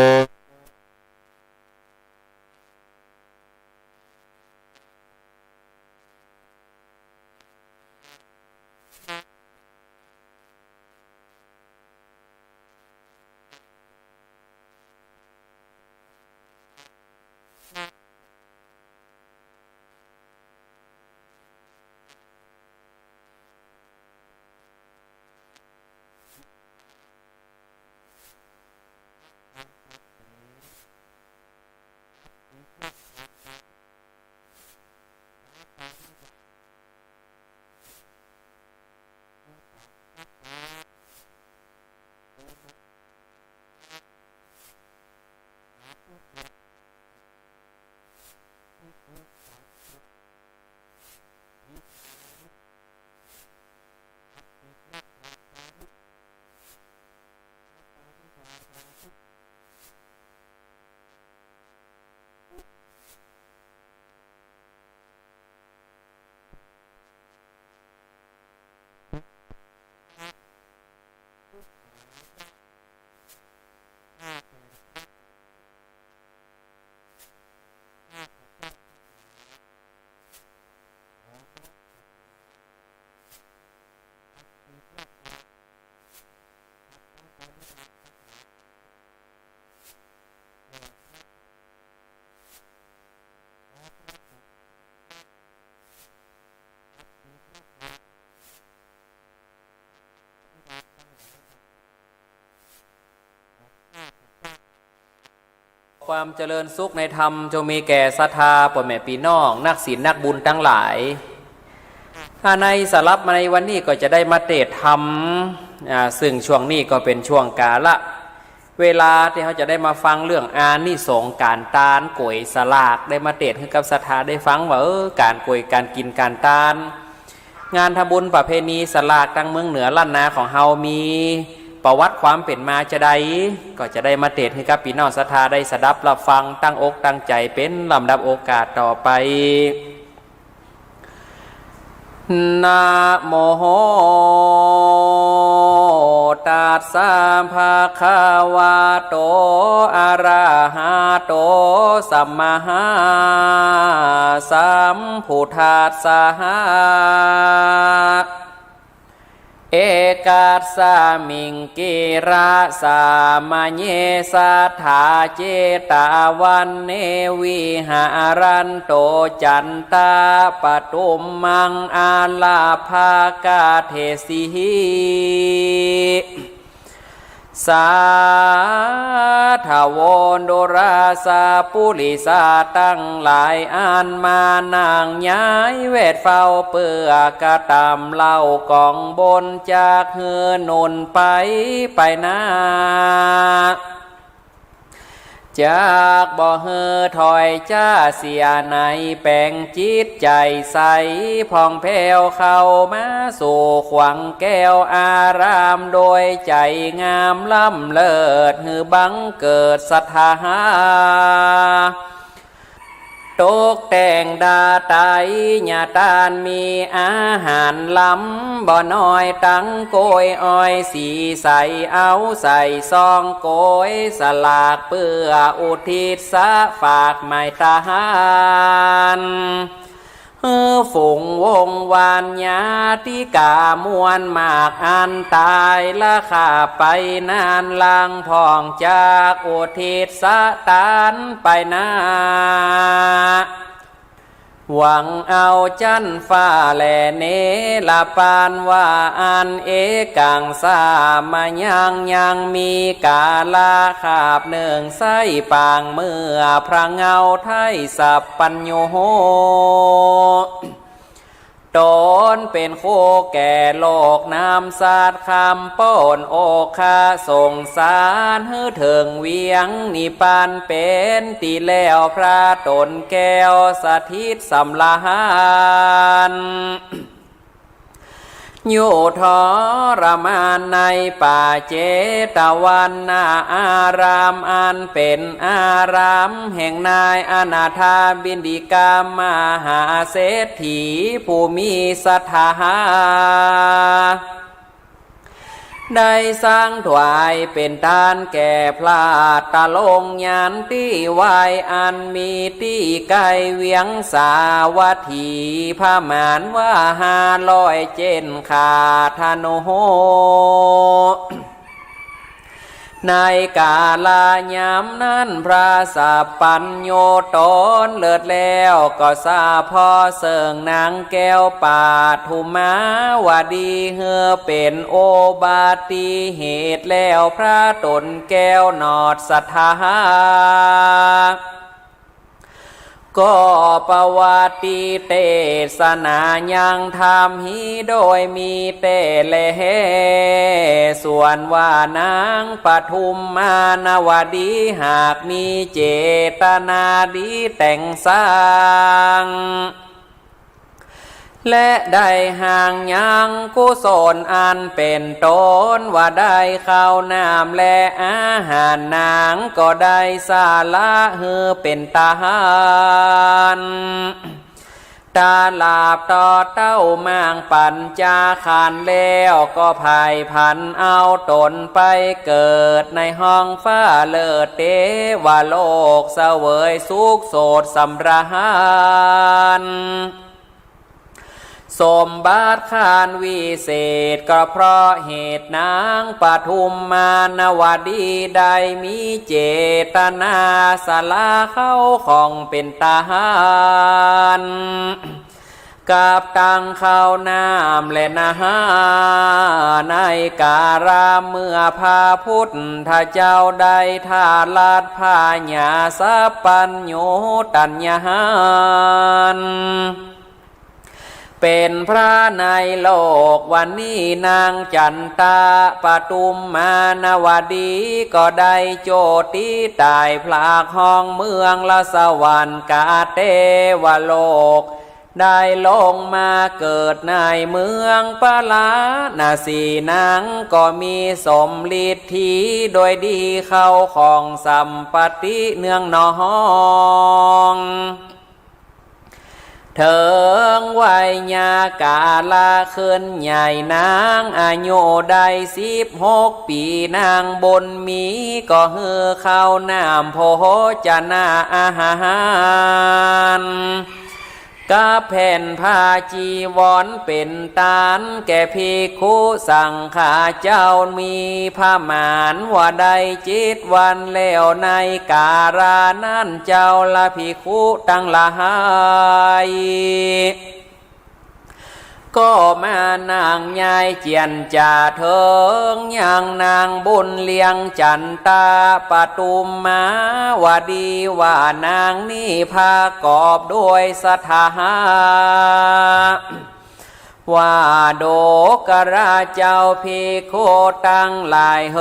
Speaker 9: ความเจริญสุขในธรรมจงมีแก่ศรัทธาพ่อแม่พี่น้องนักศีลนักบุญทั้งหลายถ้าในสารับมาในวันนี้ก็จะได้มาเทศธรรมซึ่งช่วงนี้ก็เป็นช่วงกาละเวลาที่เขาจะได้มาฟังเรื่องอานิสงส์การตานกวยสลากได้มาเทศให้กับศรัทธาได้ฟังว่าการกวยการกินการตานงานทำบุญประเพณีสลากตั้งเมืองเหนือล้านนาของเฮามีประวัติความเป็นมาจะได้ก็จะได้มาเทศให้กับพี่น้องศรัทธาได้สดับรับฟังตั้งอกตั้งใจเป็นลำดับโอกาสต่อไปนะโมตัสสะภะคะวะโตอะระหะโตสัมมาสัมพุทธัสสะเอกัสสามิงกิระสามะเยสัทธาเจตาวันเนวิหารันโตจันตาปตุมมังอาลาภากาเทสิสาทาวโดราสาปุริสาตั้งหลายอันมานางย้ายเวทเฝ้าเปื่อกระตำเล่ากองบนจากเฮือนุนไปนา จากบ่เฮอถอยจ้าเสียในแปลงจิตใจใสผ่องแผ้วเข้ามาสู่ขวังแก้วอารามโดยใจงามล้ำเลิศหือบังเกิดศรัทธาตกแต่งดาไตญาตานมีอาหารล้ำบ่น้อยตั้งโกยอ้อยสีใสเอาใส่ซองโกยสลากเพื่ออุทิศฝากไม้ตาหารฝูงวงวานญาติกามวลมากอันตายละขาไปนานลางพ่องจากอุทิศตานไปนาหวังเอาจันฟ้าแลเนละปานว่าอันเอกังสามายังมีกาลาขาบหนึ่งไส้ปางเมื่อพระเงาไทยสัพปัญโยโหตนเป็นโคแก่โลกน้ำสาดคำป้อนโอคาส่งสารฮือถึงเวียงนิปานเป็นตีแล้วพระตนแก้วสถิตสำลานอยู่ทรมานในป่าเจตวันนาอารามอันเป็นอารามแห่งนายอนาถาบิณฑิกามหาเศรษฐีผู้มีศรัทธาได้สร้างถวายเป็นทานแก่พระตะลงยานที่วายอันมีที่ไกลเวียงสาวัตถีพระมานว่า500 เจนขาธนุโหในกาลายามนั้นพระสัพปัญโยตนเลิศแล้วก็ทราบพอเสิงนางแก้วปาทุมาวดีเฮือเป็นโอบาติเหตุแล้วพระตนแก้วนอดศรัทธาก็ปวัติเตสนายังทำหิโดยมีเตเลส่วนว่านางปทุมมานวดีหากมีเจตนาดีแต่งสร้างและได้ห่างยังกุศลอันเป็นต้นว่าได้ข้าวน้ำและอาหารนางก็ได้สาละฮือเป็นตาหารตาลาบต่อเต้ามางปัญจาคารแล้วก็ภายพันเอาตนไปเกิดในห้องฟ้าเลิศเทวโลกเสวยสุขโสดสำราญสมบัติขานวิเศษก็เพราะเหตุนางปทุมมานวดีได้มีเจตนาสละเข้าของเป็นตาหารกับตังข้าวน้ำและนาหาในการามเมื่อพาพุทธเจ้าได้ทาลาดพาญาสัพปัญโยตัญญาเป็นพระในโลกวันนี้นางจันตาปทุมมานวดีก็ได้โจติตายพลากห้องเมืองละสวรรค์กาเทวโลกได้ลงมาเกิดในเมืองปาลานาสีนางก็มีสมฤทธิโดยดีเข้าของสัมปติเนืองนองเถิงวัยญากาลาขึ้นใหญ่นางอายุได้16 ปีนางบนมีก็เฮือเข้าน้ำโภชนาอาหารกะแผ่นผ้าจีวรเป็นตานแก่ภิกขุสังฆาเจ้ามีผ้ามานว่าได้7 วันแล้วในการานั้นเจ้าละภิกขุตั้งหลายก็มานางยายเจียนจ่าเถิงยังนางบุญเลียงจันตาปทุมมาวดีว่านางนี่พากอบด้วยศรัทธา ว่าโดกระเจ้าพิโคตั้งหลายเฮ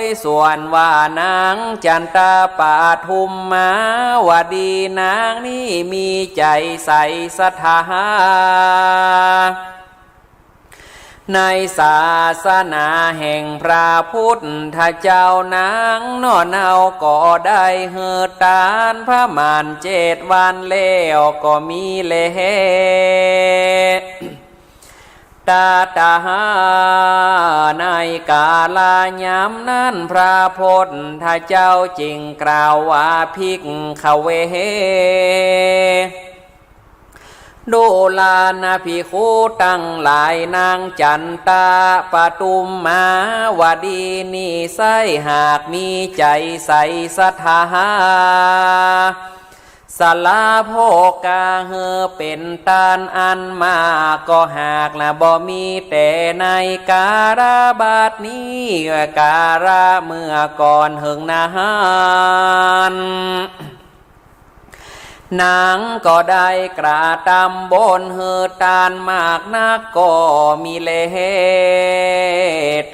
Speaker 9: ยส่วนว่านางจันตาปาทุมมาวดีนางนี้มีใจใสศรัทธาในศาสนาแห่งพระพุทธเจ้านางนอนเอาก็ได้เฮือตานพระมาน7 วันแล้วก็มีเลตาตาในกาลายามนั้นพระพุทธเจ้าจริงกล่าวว่าภิกขเวดูลานาภิกขุตั้งหลายนางจันตาปทุมมาวดีนิสัยหากมีใจใสศรัทธาสลาโภกาเฮอเป็นตานอันมาก็หากละบ่มีแต่ในการาบาดนี้การาเมื่อก่อนหึงนานนางก็ได้กระทำบนเฮือตานมากนักก็มีเล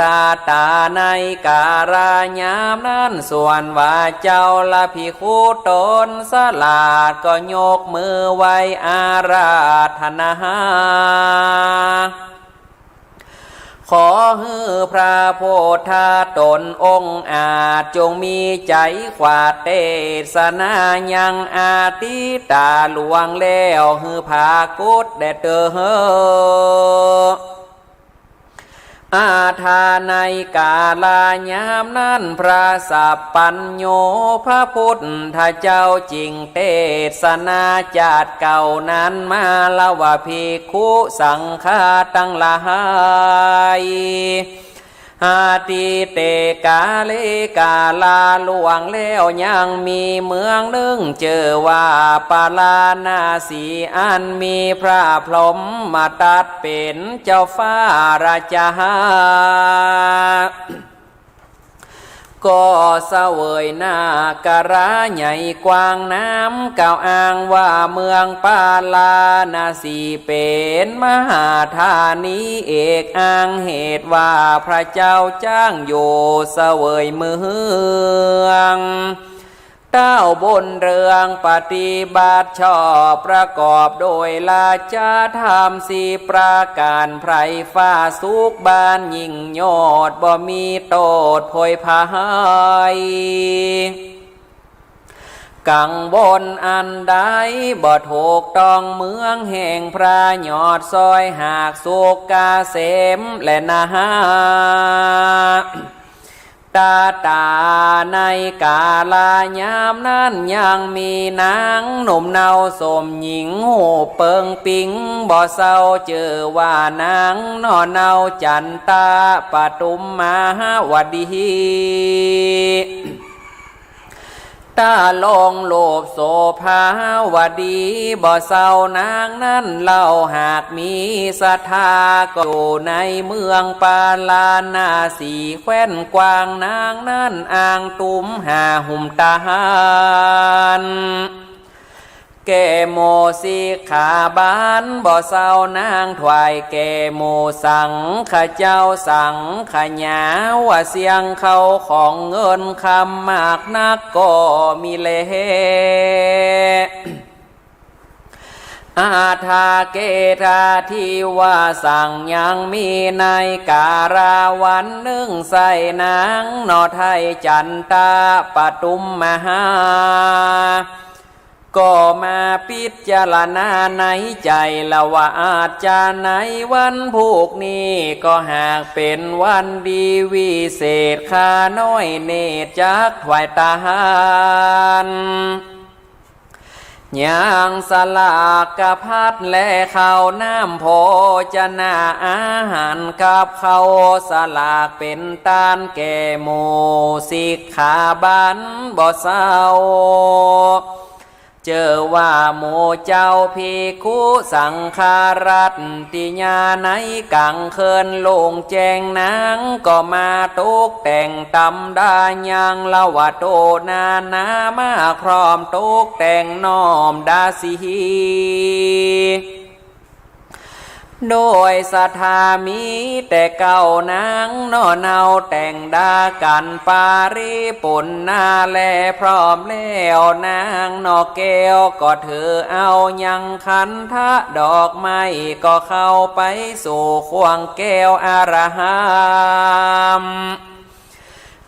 Speaker 9: ตาตาในการายามนั้นส่วนว่าเจ้าละภิกขุตนสลาดก็ยกมือไว้อาราธนาขอฮือพระโพธาตนองค์อาจจงมีใจขวาดเทศนายังอาติตาหลวงแล้วฮือภากุฏแด่เตออาทาในกาลายามนั้นพระสัพพัญโญพระพุทธเจ้าจริงเทศนาจาดเก่านั้นมาละว่าภิกขุสังฆาตั้งหลายอาทิเตกาเลกาลาหลวงแล้วยังมีเมืองหนึ่งเจอว่าปาลานาสีอันมีพระพรหมมาตัดเป็นเจ้าฟ้าราชาก็เสวยนากระใหญ่กว้างน้ำกล่าวอ้างว่าเมืองปาลานาสีเป็นมหาธานีเอกอ้างเหตุว่าพระเจ้าจ้างอยู่เสวยเมืองเต้าบนเรืองปฏิบัติชอบประกอบโดยลาจาธรรม4 ประการไพรฟ้าสุขบานยิ่งยอดบ่มีโทษโพยพายกังวลอันใดบ่ถูกต้องเมืองแห่งพระยอดซอยหากสุขกาเสมและนาตาตาในกาลายามนั้นยังมีนางหนุ่มเนาสมหญิงหูเปิงปิงบ่เศร้าเจอว่านางนอนเนาจันตาปทุมมาวดีตาลงโลบโสภาวดีบ่เศร้านางนั้นเล่าหากมีศรัทธาก็อยู่ในเมืองปาลานาสีแคว้นกวางนางนั้นอ่างตุ้มหาหุ่มตาหานแก่โมสิขาบานบ่เศร้านางถวายแก่โมสังข้าเจ้าสังขญาว่าเสียงเขาของเงินคำมากนักก็มีเลอาทาเกธาที่ว่าสั่งยังมีในการาวันหนึ่งใส่นางนอไทยจันตาปทุมมหาก็มาพิจารณาในใจละว่าอาจจะในวันพุกนี้ก็หากเป็นวันดีวิเศษข้าน้อยเนตรจักถวายทหารอย่างสลากกะพัดและข้าวน้ำโภชนาอาหารกับข้าวสลากเป็นตานแก่หมู่สิกขาบันบ่เศร้าเจอว่าหมู่เจ้าภิกขุสังฆารัตติญาในกังเคินลงแจงนางก็มาตกแต่งตำดายังละวะโตนานามาพร้อมตกแต่งน้อมดาสี โดยศรัทธามีแต่เก่านางนอเนาแต่งดากันปาริปุณนาแลพร้อมแล้วนางนอแก้วก็ถือเอายังขันทะดอกไม้ก็เข้าไปสู่ควงแก้วอารหัม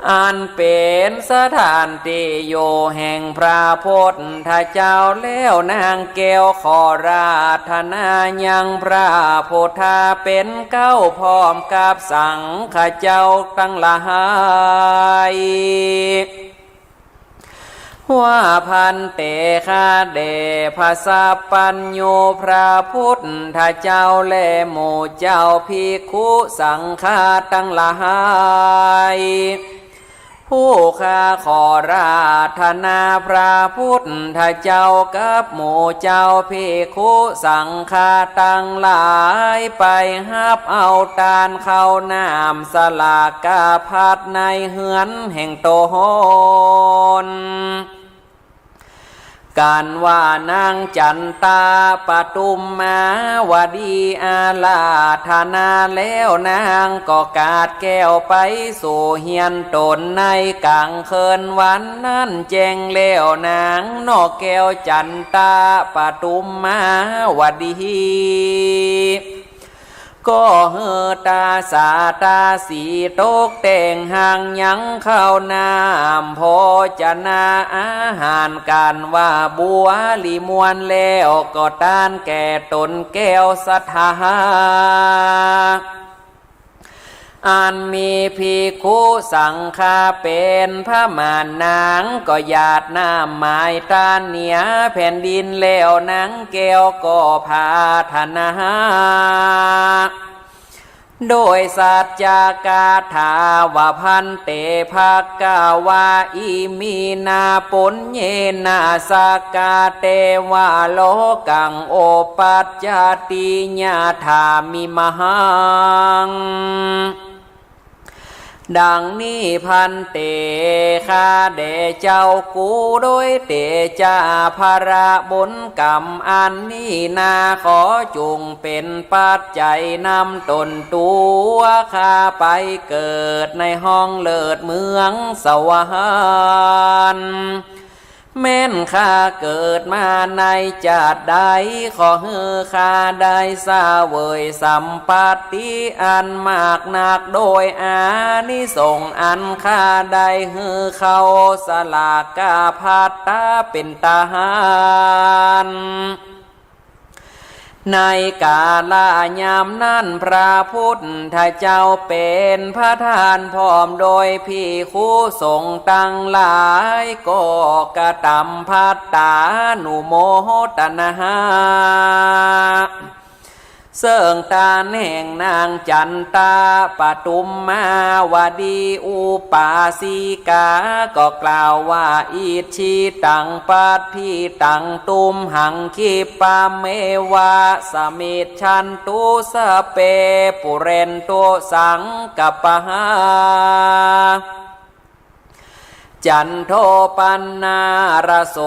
Speaker 9: อันเป็นสถานที่อยู่แห่งพระพุทธเจ้าแล้วนางแก้วขอราธนายังพระพุทธาเป็นเก้าพร้อมกับสังฆเจ้าทั้งหลายว่าพันเตคาเดภาษาปัญโยพระพุทธเจ้าและหมู่เจ้าภิกขุสังฆาทั้งหลายผู้ข้าขอราธนาพระพุทธเจ้ากับหมู่เจ้าภิกขุสังฆาทั้งหลายไปฮับเอาตานเข้าน้ำสลากาพัดในเฮือนแห่งโตโหนการว่านางจันตาปทุมมาวดีอาลาธนาแล้วนางก็กาดแก้วไปสู่เฮียนตนในกลางคืนวันนั้นแจ้งแล้วนางนอกแก้วจันตาปทุมมาวดีก็เฮตาสาตาสีตกแต่งห่างยังเข้าน้ำโภชนาอาหารการว่าบัวลิมวนแล้วก็ต้านแก่ตนแก้วสัทธาอันมีภิกขุสังฆาเป็นพระมารนางก็หยาดน้ำหมายตาเหนียแผ่นดินแล้วนางแก้วก็พาธนาโดยสัจจกาถาวาพันเตภกาวาอิมีนาปุญเยนาสกาเตวาโลกังโอปัจจติญาธามิมหังดังนี้พันเตข้าเดเจ้ากูโดยเตจาภระบุญกรรมอันนี้นาขอจุงเป็นปัจจัยนำตนตัวข้าไปเกิดในห้องเลิศเมืองสวรรค์แม่นข้าเกิดมาในจาติใดขอให้ข้าได้สาเวยสัมปัตติอันมากนักโดยอานิสงส์อันข้าได้ให้เขาสลากาภัตตาเป็นตาหารในกาลยามนั้นพระพุทธเจ้าเป็นพระทานพร้อมโดยภิกขุสงฆ์ตั้งหลายก็กระทำภัตตานุโมทนาเสื่องตาแห่งนางจันตาปทุมมาวดีอุปาสิกาก็กล่าวว่าอิชิตังปัตถิตังตุมหังคิปาเมวะสมิจฉันตุสเปปุเรนตุสังกปะหาจันโทปันนาระโส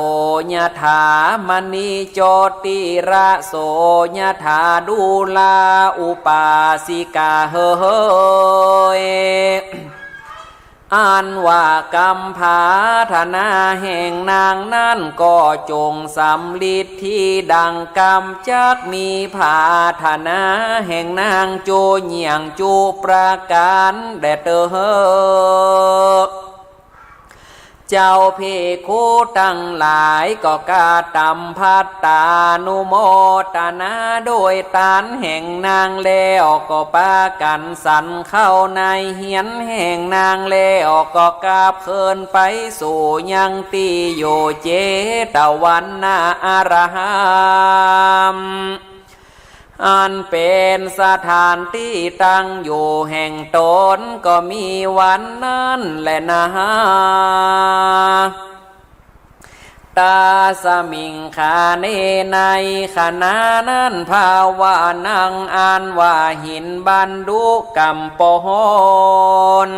Speaker 9: ยถามณีโจติระโสยถาดูลาอุปาสิกาเฮยอันว่ากรรมภาธนาแห่งนางนั้นก็จงสำลิดที่ดังกรรมจักมีภาธนาแห่งนางจูเหี่ยงจูประการแด่เตอเจ้าภิกขุทั้งหลายก็กาตำภัตตานุโมทนาโดยตานแห่งนางแล้วก็ปากันสันเข้าในเหียนแห่งนางแล้วก็กราบเคินไปสู่ยังตีโยเจตวันนาอารหัมอันเป็นสถานที่ตั้งอยู่แห่งตนก็มีวันนั้นแหละนะตาสมิงคาเนในขณะนั้นภาวานังอันว่าหินบันดุกัมปโหน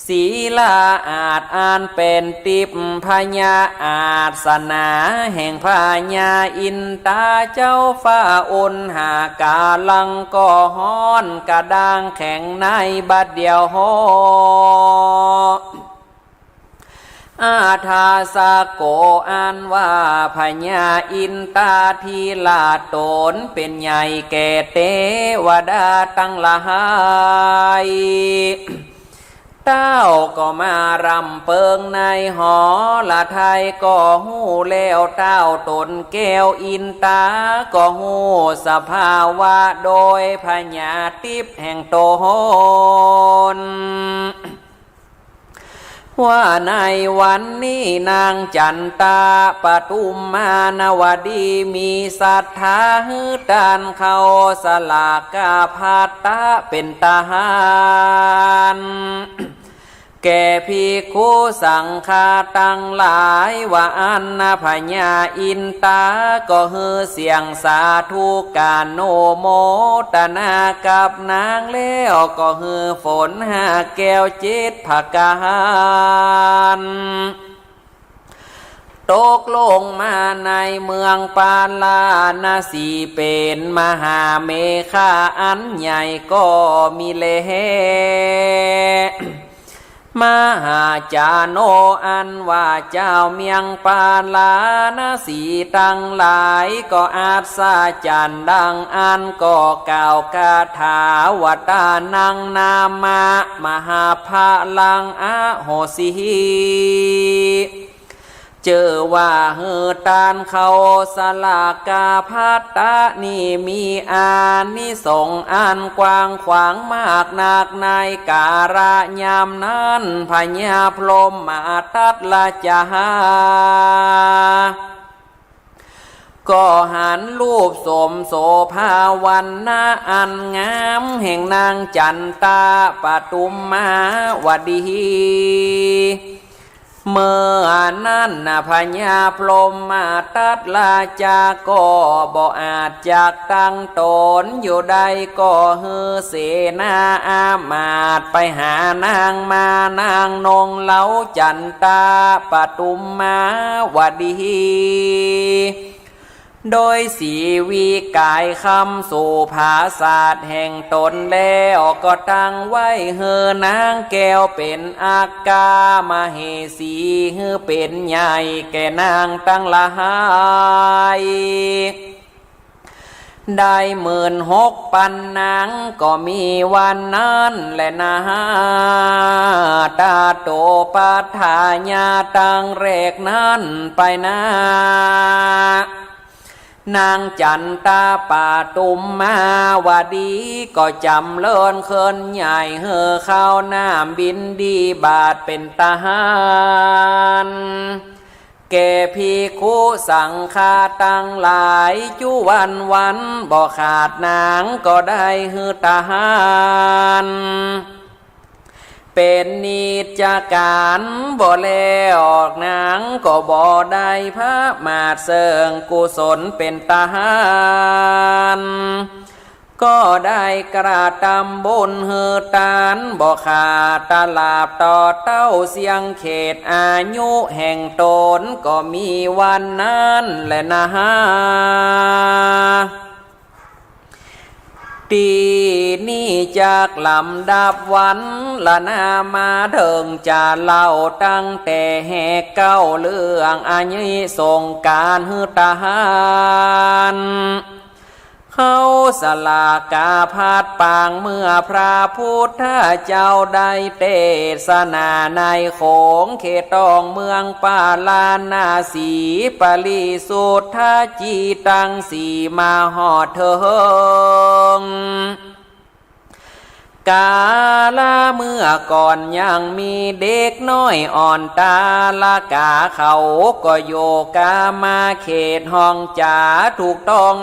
Speaker 9: ศีลาอาจอ่านเป็นติบพญาอาสนาแห่งพญาอินตาเจ้าฟ้าอุนหากาลังก่อฮ้อนกระด้างแข็งในบัดเดียวโหอาทาสาโกอันว่าพญาอินตาทีลาตนเป็นใหญ่แก่เทวดาตั้งหลายเต้าก็มารำเปิงในหอละไทยก็หูแล้วเต้าตนแก้วอินตาก็หูสภาวะโดยพญาติบแห่งโตนว่าในวันนี้นางจันตาปทุมมานวดีมีศรัทธาฮือดานเขาสลากาพาตะเป็นทหารแก่ภิกขุสังฆาตั้งหลายว่าอันนาพญาอินตาก็ฮือเสียงสาธุการโนโมตนากับนางแล้วก็ฮือฝนหาแก้วจิตภการตกลงมาในเมืองปาลานาสีเป็นมหาเมฆาอันใหญ่ก็มีเลมหาจาโนอันว่าเจ้าเมียงปาลานาสีตั้งหลายก็อาจสาจันดังอันก็กล่าวคาถาวตานังนามะมหาภาลังอโหสิเจอว่าเฮือตานเขาสลากาพัตตะนี่มีอานิสงส์อันกว้างขวางมากนักในการะยามนั้นพญาพรหมมาตัดละจาก็หันรูปสมโสภาวันนาอันงามแห่งนางจันตาปทุมมาวดีเมื่อนั้นพญาพรหมมาตัดลาจาก็บ่อาจจากตั้งตนอยู่ใดก็ฮือเสนาอามาตย์ไปหานางมานางนงเล้าจันตาปทุมมาวดีโดยสีวีกายคำสู่ภาษาแห่งตนแล้วก็ตั้งไว้เฮือนางแก้วเป็นอากามเหสีเฮือเป็นใหญ่แก่นางตั้งหลายได้16,000นางก็มีวันนั้นแหละนะตาโตปัฏฐาญาตั้งแรกนั้นไปนานางจันตาปาตุมมาวดีก็จำเลินเคินใหญ่เฮอเข้าน้ำบินดีบาทเป็นทหารแก่ภิกขุสังฆาตั้งหลายจุวันบ่ขาดนางก็ได้ฮือทหารเป็นนิจการบ่แล้วออกนางก็บ่ได้พระมาเสริงกุศลเป็นทหารก็ได้กระทำบุญฮือตานบ่ขาดตลาบต่อเต้าเสียงเขตอายุแห่งตนก็มีวันนั้นแหละนะตีนี่จากลำดับวันละนามาเถิงจะเล่าตั้งแต่แห่เก้าเรื่องอายุสงการฮือทหารเขาสลากาพาดปางเมื่อพระพุทธเจ้าได้เทศนาในโขงเขตตองเมืองปาลานาสีปริสุทธาจีตังสีมาหอดเถิงกาลเมื่อก่อนยังมีเด็กน้อยอ่อนตาละกาเขาก็โยกามาเขตห้องจ่าถูกต้อง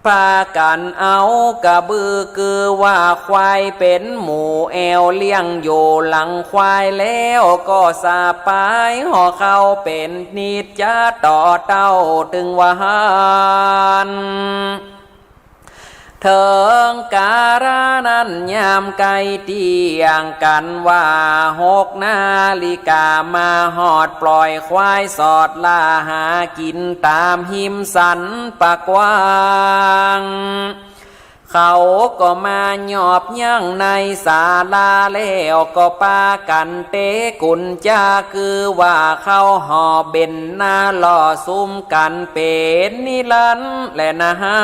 Speaker 9: พากันเอากระบือคือว่าควายเป็นหมูแอวเลี้ยงอยู่หลังควายแล้วก็สาปายห่อเขาเป็นนิจจต่อเต้าถึงวาน เถิงการานั้นยามไกลเตียงกันว่า6 นาฬิกามาหอดปล่อยควายสอดลาหากินตามหิมสันปะกว้างเขาก็มาหยอบยั่งในศาลาแล้วก็ปากันเตกุญจาคือว่าเขาหอเบ็นหน้าล่อซุ่มกันเป็นนิรันดร์และนะฮะ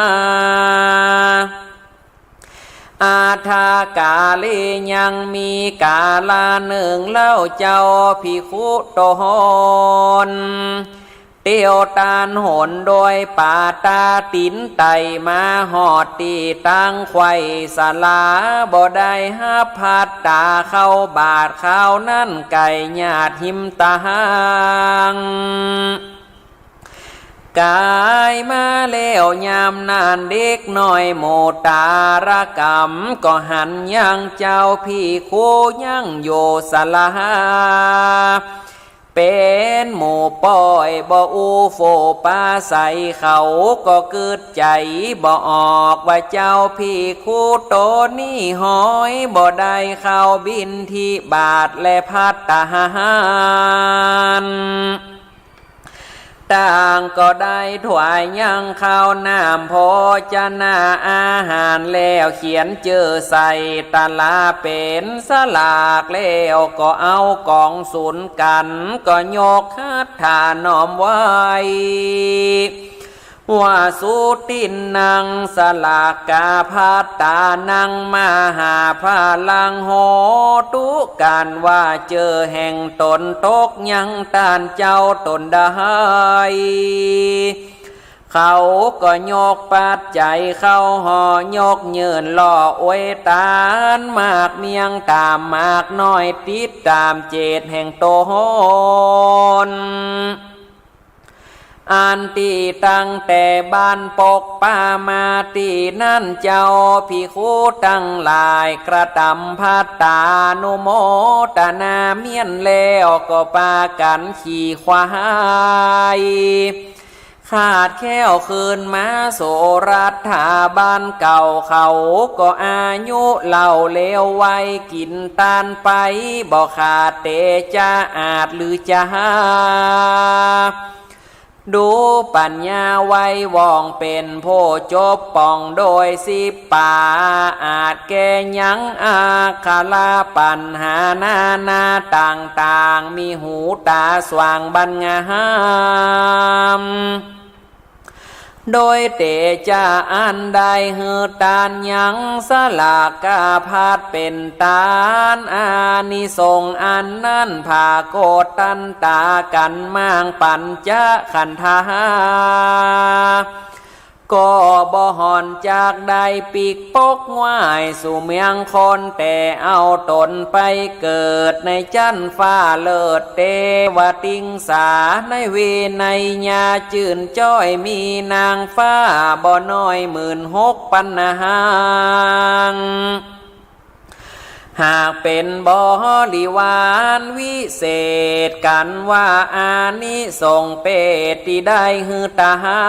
Speaker 9: อาทากาเลยังมีกาลาหนึ่งเล่าเจ้าพิคุโตหนเตียวตานหนโดยป่าตาตินไตมาหอดตีตั้งไข่สลาบ่ได้ห้าพัดตาเข้าบาดข้าวนั่นไก่ญาติหิมตาหังกายมาแล้วยามนานเด็กน้อยโมตารกรรมก็หันยังเจ้าพี่คูยังโยสลาเป็นหมู่ป้อยบ่อูโฟปาใสเขาก็เกิดใจบ่ออกว่าเจ้าพี่คู่โตนี่หอยบ่ได้เข้าบินที่บาทและพัตตาหารต่างก็ได้ถวายยังข้าวน้ำโภชนาอาหารแล้วเขียนเจอใส่ตะลาเป็นสลากแล้วก็เอากองสุนกันก็ยกหัตถานอมไว้ว่าสุตินนางสลากกาพัตตานังมหาพลังโหตุการว่าเจอแห่งตนตกยังตานเจ้าตนได้เขาก็ยกปัดใจเข้าห่อยกเยินล่ออวยตานมากเมียงตามมากน้อยติดตามเจตแห่งโตหนอันตีตั้งแต่บ้านปกป้ามาตีนั่นเจ้าพิคูตั้งหลายกระตำพัตตานุโมตนาเมียนแล้วก็ปากันขี่ควายขาดแค้วคืนมาโสรัฐาบ้านเก่าเขาก็อายุเล่าเลวไว้กินตานไปบ่ขาดเตจะอาจหรือจะหาดูปัญญาไว้ว่องเป็นโพจบป่องโดย10 ป่าอาจแก้ยังอาคาลาปัญหานาต่างมีหูตาสว่างบันงามโดยเตจะอันใดหือตานยังสลากกาพัดเป็นตานอานิสงส์อันนั้นภาโกตันตากันมางปัญจขันธาก็บ่หอนจากใดปีกปกง่ายสู่เมียงคนแต่เอาตนไปเกิดในจันฟ้าเลิศเทวติงสาในเวในญาจื่นจ้อยมีนางฟ้าบ่น้อย16,000ปันหางหากเป็นบริวารวิเศษกันว่าอานิสงส์เปตที่ได้หือตาหา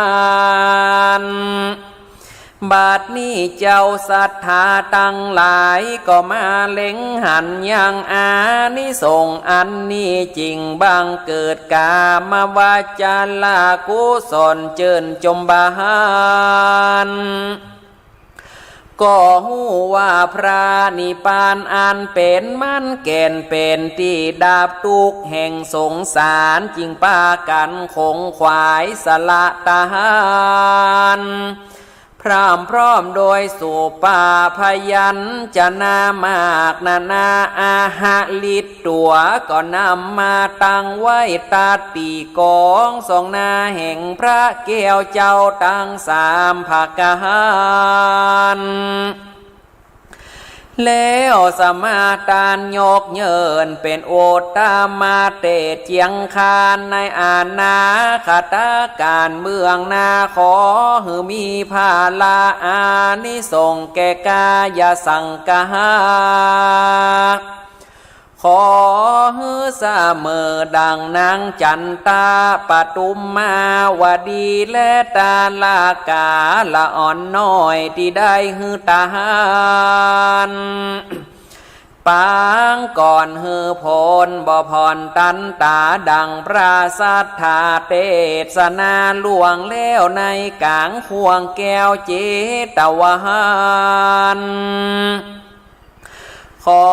Speaker 9: รบาดนี้เจ้าศรัทธาตั้งหลายก็มาเล็งหันยังอานิสงส์อันนี้จริงบังเกิดกามวาจาลากุศลเจิญจมบานก็หูว่าพระนิพพานอันเป็นมันแก่นเป็นที่ดาบทุกข์แห่งสงสารจริงปากันคงขวายสละตาหารพร้อมโดยสุปาพยัญชนะมากนานาอาหาลิตตัวก็นำมาตั้งไว้ตาตีกองสองหน้าแห่งพระแก้วเจ้าตั้ง3 ภาการแล้วสมาทานยกเยินเป็นโอตามาเตเจียงคานในอาณาคตาการเมืองนาขอหือมีภาลาอานิสงส์แก่กายสังกาข ขอฮือเสมอดังนางจันตาปทุมมาวดีและตาลากาละอ่อนน้อยที่ได้ฮือตาหานปางก่อนฮือพลบ่พรตันตาดังพระสัทธาเทศนาหลวงแล้วในกลางควงแก้วเจตวานขอ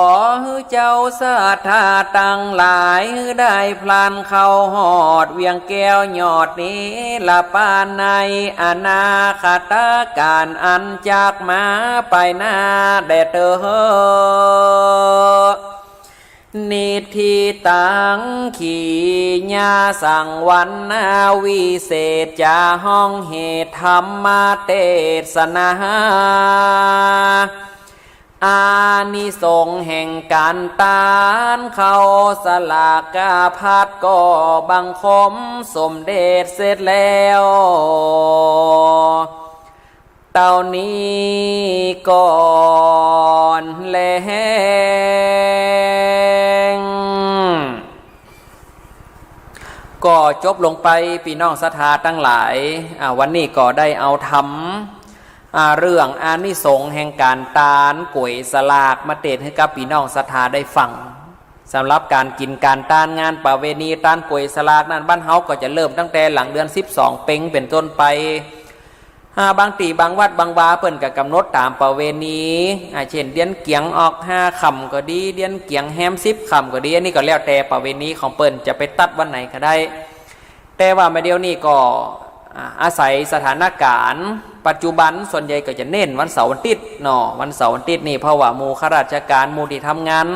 Speaker 9: เจ้าสาธาตั้งหลายได้พลันเข้าหอดเวียงแก้วยอดนี้ละปานในอนาคตการอันจากมาไปหน้าแด่เตอนิธิตังขีญาสังวันนาวิเศษจาห้องเหตุธรรมเทศนาอานิสงส์แห่งการตานเข้าสลากาพัดก็บังคมสมเด็จเสร็จแล้วเต่านี้ก่อนแลงก็จบลงไปพี่น้องศรัทธาทั้งหลายวันนี้ก็ได้เอาธรรมเรื่องอานิสงส์แห่งการตานก๋วยสลากมาเทศน์ให้กับพี่น้องศรัทธาได้ฟังสำหรับการกินการตานงานประเวณีตานก๋วยสลากนั้นบ้านเฮาก็จะเริ่มตั้งแต่หลังเดือน12เป็งเป็นต้นไปบางตีบางวัดบางวาเปิ้นก็กำหนดตามประเวณีเช่นเดือนเกียงออก5ค่ำก็ดีเดือนเกียงแฮม10ค่ำก็ดีอันนี้ก็แล้วแต่ประเวณีของเปิ้นจะไปตัดวันไหนก็ได้แต่ว่ามาเดียวนี้ก็อาศัยสถานการณ์ปัจจุบันส่วนใหญ่ก็จะเน้นวันเสาร์วันอาทิตย์เนาะวันเสาร์วันอาทิตย์นี่เพราะว่าหมู่ข้าราชการหมู่ที่ทำงาน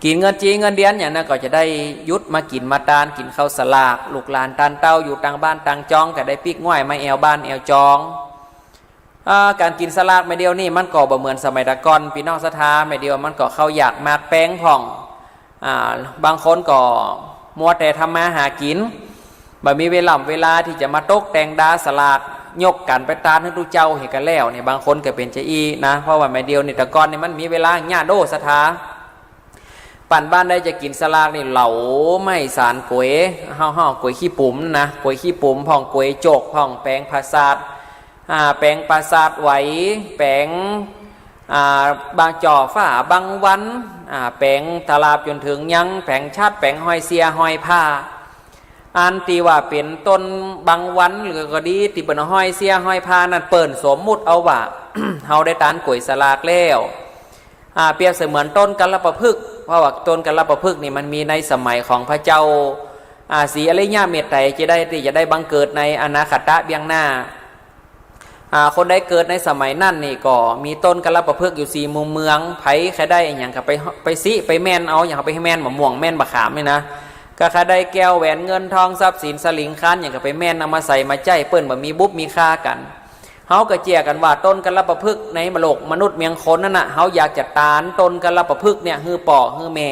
Speaker 9: กินเงินจีเงินเดือนอย่างนั้นก็จะได้ยุดมากินมาตานกินข้าวสลากลูกหลานตานเต้าอยู่ต่างบ้านต่างจองก็ได้ปิกง่อยมาแอวบ้านแอวจองการกินสลากไม่เดียวนี่มันก็บ่เหมือนสมัยตะก่อนพี่น้องศรัทธาไม่เดียวมันก็เข้าอยากมากแป้งผ่องบางคนก็มัวแต่ทำมาหากินบ่มีเวลาที่จะมาตกแต่งดาสลากยกกันไปตานให้ดูเจ้าเห็นกันแล้วเนี่ยบางคนก็เป็นเจ้าอีนะเพราะว่าไม่เดียวนี่ตะก่อนนี่มันมีเวลาญาโดศรัทธาปั่นบ้านได้จะกินสลากนี่เหลาไม่สารก๋วยห่อก๋วยขี้ปุ๋มนะก๋วยขี้ปุ๋มผ่องก๋วยโจกผ่องแปงภาษาแปงภาษาไหวแปงบางจ่อฝ้าบางวันแปงตลาบจนถึงยังแปงชาติแปงหอยเสียหอยผ้าอันตีว่าเป็นต้นบางวันหรือก็ดีที่เป็นห้อยเสียห้อยผ้านั่นเปิ่นสมมุติเอาว่า เฮาได้ตานก๋วยสลากแล้วเปรียบเสมือนต้นกัลปะพฤกษ์เพราะว่าต้นกัลปะพฤกษ์นี่มันมีในสมัยของพระเจ้าศรีอริยะเมตไตรจะได้บังเกิดในอนาคตเบียงหน้าคนได้เกิดในสมัยนั่นนี่ก็มีต้นกัลปะพฤกษ์อยู่4มุมเมืองไผใครได้อย่างกับไปซิไปแม่นเอาอย่างไปให้แม่นมะม่วงแม่นบะขามนี่นะก็ใครได้แก้วแหวนเงินทองทรัพย์สินสลิงคันอย่างกับไปแม่นนำมาใส่มาใจเปิ้นบ่มีบุบมีค่ากันเฮาก็เจียกันว่าต้นกัลปะพฤกษ์ในโลกมนุษย์เมียงคนนั่นน่ะเฮาอยากจะตานต้นกัลปะพฤกษ์เนี่ยฮือป่อฮือแม่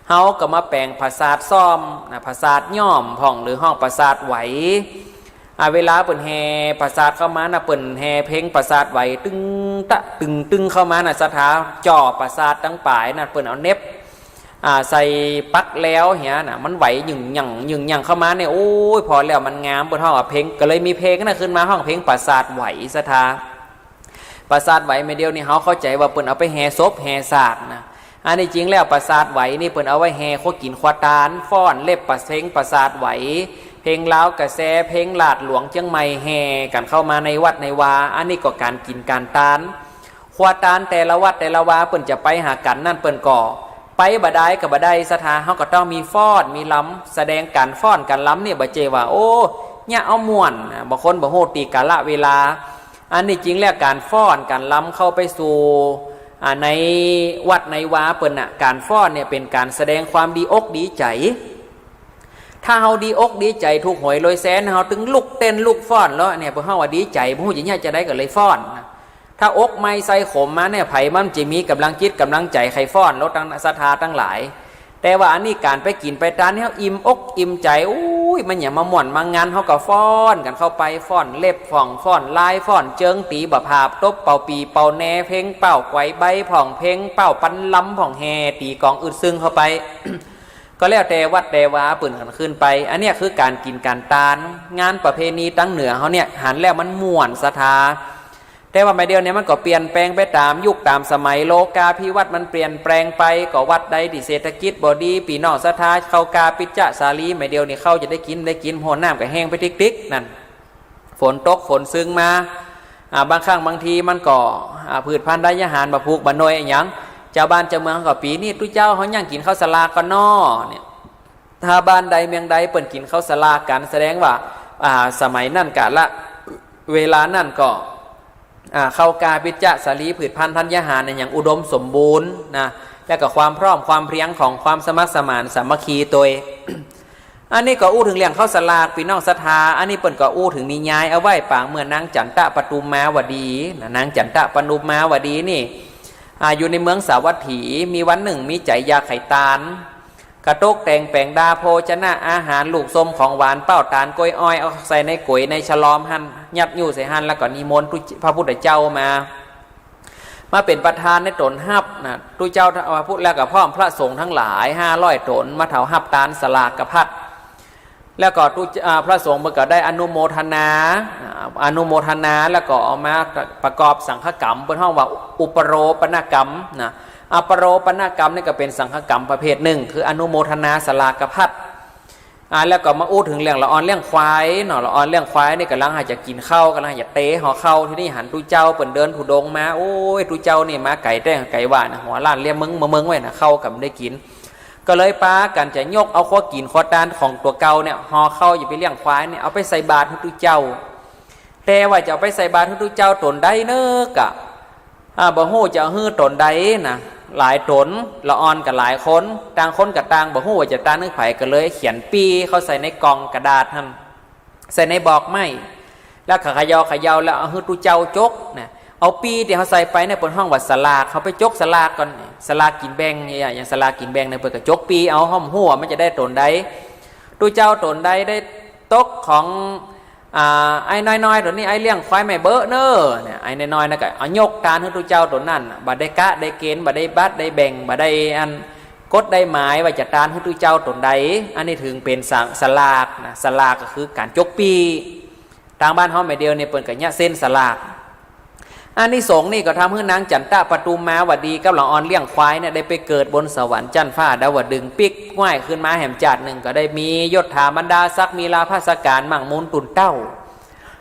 Speaker 9: เฮาก็มาแปลงภาษาซ่อมภาษาย่อมพ่องหรือห้องภาษาไหวเวลาเปิ่นแห่ภาษาเข้ามาน่ะเปิ่นแห่เพลงภาษาไหวตึงตะตึงเข้ามาน่ะสถาจ่อภาษาตั้งปลายน่ะเปิ่นเอาเน็บใส่ปักแล้วเหี้ยน่ะมันไหวหยึงหยั่งเข้ามาเนี่ยโอ้ยพอแล้วมันงามเปิ่นห้องเพลงก็เลยมีเพลงน่ะขึ้นมาห้องเพลงภาษาไหวสถาภาษาไหวไม่เดียวนี่เฮาเข้าใจว่าเปิ่นเอาไปแห่ศพแห่ศาสตร์นะอันนี้จริงแล้วภาษาไหวนี่เปิ่นเอาไว้แห่โคกินควาตานฟ้อนเล็บประเพลงภาษาไหวเพลงลาวกระแสเพลงลาดหลวงเชียงใหม่แห่กันเข้ามาในวัดในวาอันนี้ก็การกินการตานควาตานแต่ละวัดแต่ละวาเปิ่นจะไปหากันนั่นเปิ่นก่อไปบ่ได้กับบ่ได้สถาเฮาก็ต้องมีฟ้อนมีล้ำแสดงการฟ้อนการล้ำเนี่ยบ่เจว่าโอ้เนี่ยเอาม่วนบางคนบ่โหตีกาละเวลาอันนี้จริงแล้วการฟ้อนการล้ำเข้าไปสู่ในวัดในวาเปิ่นการฟ้อนเนี่ยเป็นการแสดงความดีอกดีใจถ้าเฮาดีอกดีใจถูกหวยลอยแสนเฮาถึงลุกเต้นลุกฟ้อนแล้วเนี่ยพวกเฮาว่าดีใจบ่ฮู้จะได้ก็เลยฟ้อนถ้าอกไม่ใส่ขมมาเนี่ยไผมันจะมีกำลังจิตกำลังใจใครฟ้อนลดตั้งศรัทธาตั้งหลายแต่ แต่ว่าอันนี้การไปกินไปทานเนี่ยอิ่มอกอิ่มใจอุ้ยมันอย่ามาหม่อนมางานเขาก็ฟ้อนกันเข้าไปฟ้อนเล็บฟ้อนลายฟ้อนเจิงตีบะภาพตบเป่าปีเป่าแหนเพ่งเป่าไกวใบผ่องเพ่งเป่าปันล้ำผ่องแฮตีกองอึดซึ่งเข้าไป ก็แล้วแต่วัดแต่ว่าปืนขันขึ้นไปอันเนี้ยคือการกินการตานงานประเพณีตั้งเหนือเขาเนี่ยหันแล้วมันม่วนศรัทธาแต่ว่าไม่เดียวเนี่ยมันก็เปลี่ยนแปลงไปตามยุคตามสมัยโลกาภิวัตน์มันเปลี่ยนแปลงไปก็วัดใดที่เศรษฐกิจบ่ดีปีนอกศรัทธาเข้ากาปิจจสาลีไม่เดียวนี่เข้าจะได้กินหัวน้ำก็แห้งไปติ๊กๆนั่นฝนตกฝนซึ้งมาบางครั้งบางทีมันก็พืชพันธุ์ได้อาหารบะพูกบะนอยอย่างเจ้าบ้านเจ้าเมืองก็ปีนี้ทุกเจ้าเขาย่างกินข้าวสลากกันนอเนี่ยถ้าบ้านใดเมืองใดเปิ่นกินข้าวสลากกันแสดงว่าสมัยนั่นกะละเวลานั่นก็เข้ากาปิจจสาลีผืชพันธุ์ธัญญาหารอย่างอุดมสมบูรณ์นะและก็ความพร้อมความเพรียงของความสมัครสมานสามัคคีตัว อันนี้ก็อู้ถึงเรื่องข้าวสลากปีน้องศรัทธาอันนี้เปิ่นก็อู้ถึงนิยายเอาไว้ปางเมื่อนางจันตะปทุมมาวดีนางจันตะปทุมมาวดีนี่อยู่ในเมืองสาวัตถีมีวันหนึ่งมีใจยาไข่ตาลกระโตกแต่งแปลงดาโภชนะอาหารลูกส้มของหวานเป้าตาลกล้วยอ้อยเอาใส่ในก๋วยในฉลอมหั่นยัดอยู่ใส่หั่นแล้วก็นิมนต์พระพุทธเจ้ามาเป็นประธานในตนฮับนะตุเจ้าพระพุทธแล้วก็พร้อมพระสงฆ์ทั้งหลาย500 ตนมาเถาฮับตาลสลากกระพัดแล้วก็พระสงฆ์มันก็ได้อนุโมทนาแล้วก็เอามาประกอบสังฆกรรมเป็นห้องว่าอุปโรปนกรรมนะอปโรปนกรรมนี่ก็เป็นสังฆกรรมประเภทหนึ่งคืออนุโมทนาสลากพัดแล้วก็มาอู้ถึงเรื่องละออนเรื่องควายเนาะละออนเรื่องควายนี่กำลังหาจะกินข้าวกำลังจะเตะห่อข้าวที่นี่หันตุเจ้าเปิ่นเดินถูดงมาโอ้ยตุเจ้านี่มาไก่แต่ไก่หวานหัวล้านเลี้ยมึงไว้นะเข้ากับได้กินก็เลยป้ากันจะยกเอาข้อกินข้อตานของตัวเก่าเนี่ยห่อเข้าอย่าไปเลี้ยงควายเนี่ยเอาไปใส่บาตรให้ตุเจ้าแต่ว่าจะเอาไปใส่บาตรให้ตุเจ้าตนได้เนกะบ่ฮู้จะฮื้อตนได้นะหลายตนละออนกับหลายคนต่างคนกับต่างบ่ฮู้ว่าจะตานึกไผก็เลยเขียนปีเขาใส่ในกล่องกระดาษหั่นใส่ในบอกไม้แล้วเขย่าแล้วเอาฮื้อตุเจ้าจกนะเอาปีที่เขาใส่ไปเนี่ยบนห้องวัดสลากเขาไปจกสลากก่อนสลากกินแบ่งอย่างสลากกินแบ่งเนี่ยเปิดกระจกปีเอาห้อมหัวมันจะได้ตนใดตุเจ้าตนใดได้ตกของไอ้น้อยๆตัวนี้ไอ้เลี้ยงควายไม่เบอะเนอเนี่ยไอ้น้อยๆนะก็เอายกการให้ตุเจ้าตัวนั้นบัดได้กะได้เกณฑ์บัดได้บัดได้แบ่งบัดได้อันกดได้หมายว่าจะตานให้ตุเจ้าตนใดอันนี้ถึงเป็นสลากนะสลากก็คือการจกปีทางบ้านเขาไม่เดียวเนี่ยเปิดกับเนี่ยเส้นสลากอันนี้สงนี่ก็ทำให้นางจันตะปทุมมาวดีกับหลองออนเลี้ยงควายเนี่ยได้ไปเกิดบนสวรรค์จันฟ้าดาวดึงปิกง่ายขึ้นมาแหมจัดหนึ่งก็ได้มียศถาบรรดาศักดิ์มีลาภาสการมั่งมูลตุนเต้า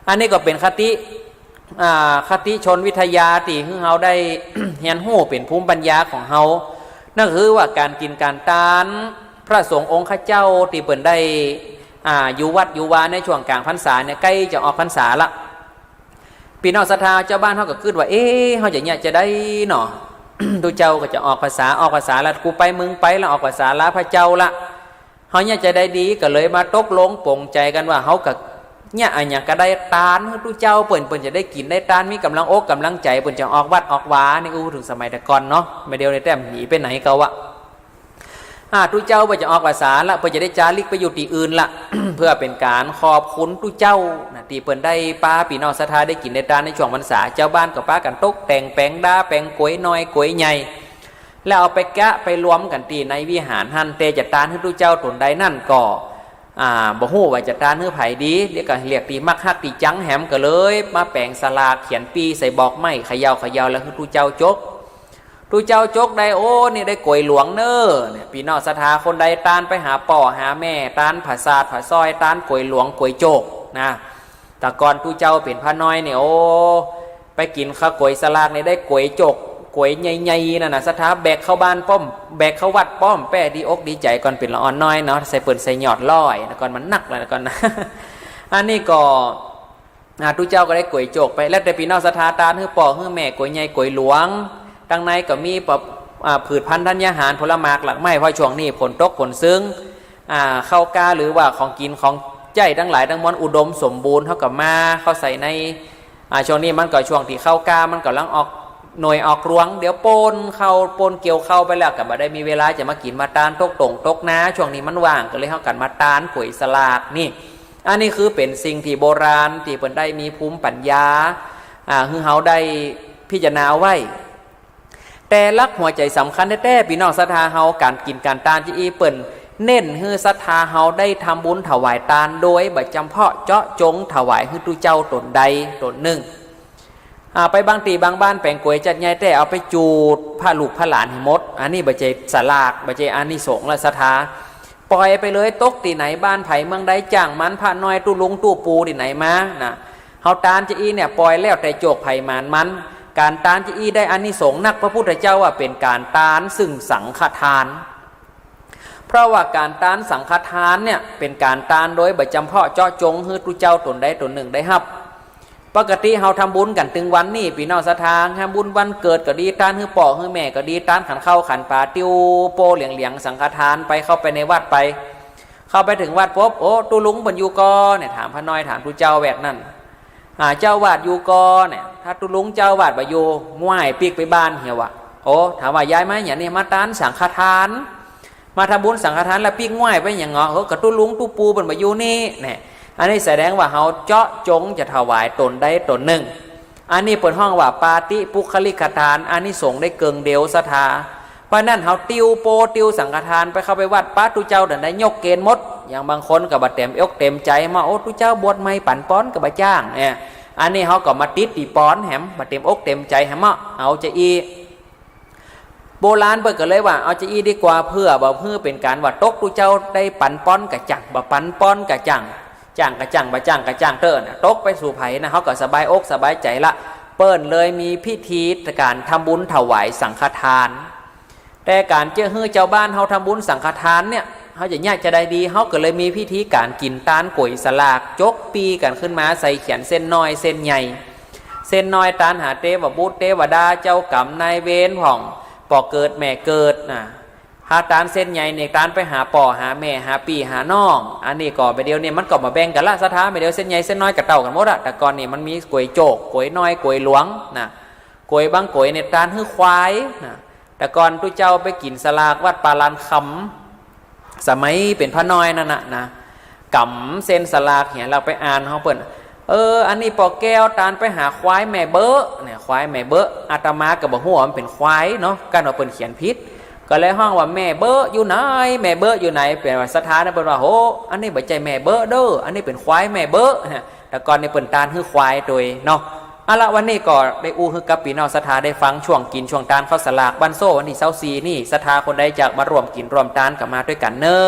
Speaker 9: อันนี้ก็เป็นคติชนวิทยาที่คือเราได้ เรียนรู้เป็นภูมิปัญญาของเรานั่นคือว่าการกินการทานพระสงฆ์องค์ข้าเจ้าที่เปิ่นได้อยู่วัดอยู่วาในช่วงกลางพรรษาเนี่ยใกล้จะออกพรรษาละพี่น้องศรัทธาเจ้าบ้านเขาก็คิดว่าเขาจะได้เนาะ ดูเจ้าก็จะออกภาษาละกูไปมึงไปแล้วออกภาษาละพระเจ้าละเขาจะได้ดีก็เลยมาตกลงปลงใจกันว่าเขากับเนี่ยอันอย่างก็ได้ตานดูเจ้าเปิ่นจะได้กินได้ตานมีกำลังอกกำลังใจเปิ่นจะออกวัดออกวานี่อู้ถึงสมัยแต่ก่อนเนาะไม่เดียวในแต้มหนีไปไหนเขาวะตุเจ้าเพื่อจะออกภาษาละเพื่อจะได้จาริกไปอยู่ที่อื่นละ เพื่อเป็นการขอบคุณตุเจ้าที่เปิ่นได้ป้าปีน้องศรัทธาได้กินได้ทานในช่วงพรรษาเจ้าบ้านกับป้ากันตกแต่งแปลงดาแปลงกวยน้อยกวยใหญ่แล้วเอาไปกะไปรวมกันที่ในวิหารหันเตจะทานให้ตุเจ้าตนใดนั่นก็บ่ฮู้ว่าจะทานให้ไผดีเรียกตีมักฮักตีจังแหมก็เลยมาแปลงสลากเขียนปีใส่บอกไม้เขย่าแล้วคือตุเจ้าจกตุเจ้าจกได้โอ้นี่ได้กวยหลวงเนอเนี่ยพี่น้องศรัทธาคนใดตานไปหาป่อหาแม่ตานผาศาสตร์ผาซอยตานกวยหลวงกวยโจกนะแต่ก่อนตุเจ้าเป็นพระน้อยเนี่ยโอ้ไปกินข้าวกวยสลากเนี่ยได้กวยโจกกวยใหญ่ๆนั่นน่ะศรัทธาแบกเข้าบ้านป้อมแบกเข้าวัดป้อมแป้ดีอกดีใจก่อนเป็นละอ่อนน้อยเนาะใส่เปิ่นใส่หยอดลอยก่อนมันหนักเลยก่อนนะ อันนี้ก็ตุเจ้าก็ได้กวยโจกไปแล้วแต่พี่น้องศรัทธาตานคือป่อคือแม่กวยใหญ่กวยหลวงดังในก็มีผืชพันธุ์ธัญญาหารผลไม้หลักไม้เพราะช่วงนี้ผลตกผลซึ้งข้าวกาหรือว่าของกินของใจทั้งหลายทั้งมวลอุดมสมบูรณ์เท่ากับมาเข้าใส่ในช่วงนี้มันก็ช่วงที่ข้าวกามันกำลังออก หน่วยออกรวงเดี๋ยวปนเกี่ยวเข้าไปแล้วก็บ่ได้มีเวลาจะมากินมาตานตกนาช่วงนี้มันว่างก็เลยเฮากันมาตานก๋วยสลากนี่อันนี้คือเป็นสิ่งที่โบราณที่เพิ่นได้มีภูมิปัญญาคือเฮาได้พิจารณาไว้แต่ลักหัวใจสำคัญแท้ๆพี่น้องศรัทธาเฮาการกินการตานที่เปิ้นเน้นให้ศรัทธาเฮาได้ทำบุญถวายทานโดยบ่จำเพาะเจาะจงถวายให้ตุเจ้าตนใดตนหนึ่งไปบางตีบางบ้านแปลงกวยจัดใหญ่แต่เอาไปจูดผ้าลูกผ้าหลานให้หมดอันนี้บ่ใจสลากบ่ใจอานิสงส์และศรัทธาปล่อยไปเลยตกตีไหนบ้านไผ่เมืองใดจ้างมันผ้าน้อยตู้ลุงตู้ปูที่ไหนมานะเฮาตานจะอีเนี่ยปล่อยแล้วแต่โจกไผ่มานมันการตานจะอีได้อานิสงส์นักพระพุทธเจ้าว่าเป็นการตานซึ่งสังฆทานเพราะว่าการตานสังฆทานเนี่ยเป็นการตานโดยบ่จำเพาะเจาะจงให้ตุเจ้าตนใดตนหนึ่งได้รับปกติเฮาทำบุญกันถึงวันนี้พี่น้องศรัทธาทำบุญวันเกิดก็ดีตานให้ป่อให้แม่ก็ดีตานขันเข้าขันปลาติ้วโปเหลียงสังฆทานไปเข้าไปในวัดไปเข้าไปถึงวัดปุ๊บโอ้ตุลุงบรรยูกอเนี่ยถามพระน้อยถามตุเจ้าแวดนั่นเจ้าวาดยูกอเนี่ยถ้าตุลุงเจ้าวาดบอยู่ม่วยปีกไปบ้านเหี่ยวะโอ้ถามว่าย้ายไหมอย่างนี้มาตานสังฆทานมาทำบุญสังฆทานแล้วปีกง่วยไปอย่างเงาะกับตุลุงตุปูบรรยูนี่เนี่ยอันนี้แสดงว่าเฮาเจาะจงจะถวายตนได้ตนหนึ่งอันนี้เปิดห้องว่าปาติปุคลิกทานอันนี้สงได้เกิงเดียวศรัทธาเพราะนั่นเฮาติวสังฆทานไปเข้าไปวัดป้าตุเจ้าได้ยกเกณฑ์หมดอย่างบางคนกับบัดเต็มอกเต็มใจมาโอ้ตุเจ้าบวชไม่ปั่นป้อนกับบัดจ้างเนี่ยอันนี้เฮาก็มาติดตีป้อนแหมบัดเต็มอกเต็มใจแหมเอาจะอีโบราณเปิดก็เลยว่าเอาจะอีดีกว่าเพื่อเป็นการว่าตกตุเจ้าได้ปั่นป้อนกับจังบ่ปั่นป้อนกับจังจ้างกระจังบ่จ้างกระจังเติ้นตกไปสู่ไผนะเขาก็สบายอกสบายใจละเปิ้นเลยมีพิธีการทำบุญถวายสังฆทานแต่การเจ้าฮื้อเจ้าบ้านเขาทำบุญสังฆทานเนี่ยเขาจะยากจะได้ดีเขาก็เลยมีพิธีการกินตานก๋วยสลากจกปีกันขึ้นมาใส่เขียนเส้นน้อยเส้นใหญ่เส้นน้อยตานหาเทวบุตรเทวดาเจ้ากรรมนายเวรผ่องปอเกิดแม่เกิดนะหาตานเส้นใหญ่ในตานไปหาป่อหาแม่หาปีหาน้องอันนี้ก่อไปเดียวเนี่ยมันก็มาแบ่งกันละสถาไปเดียวเส้นใหญ่เส้นน้อยกับเต่ากันหมดอะแต่ก่อนนี่มันมีก๋วยโจกก๋วยน้อยก๋วยหลวงนะก๋วยบางก๋วยในตานหื้อควายนะแต่ก่อนตุเจ้าไปกินสลากวัดปาลานคำสมัยเป็นพระน้อยนั่นนะกำเส้นสลากเห็นเราไปอ่านเขาเปิดอันนี้ปอแก้วตานไปหาควายแม่เบ้อเนี่ยควายแม่เบ้ออาตมากับบ่หัวมันเป็นควายเนาะการว่าเปิดเขียนพิษก็เลยห้องว่าแม่เบ้ออยู่ไหนแม่เบ้ออยู่ไหนเป็นสถานนะเป็นว่าโหอันนี้บ่ใจแม่เบ้อเด้ออันนี้เป็นควายแม่เบ้อแต่ก่อนในเปิดตานคือควายโดยเนาะละวันนี้ก็ได้อู้คือกับปีนอสถาได้ฟังช่วงกินช่วงตานข้าวสลากบันโซ่วันนี้24นี่สถาคนใดจากมารวมกินรวมตานกับมาด้วยกันเนอ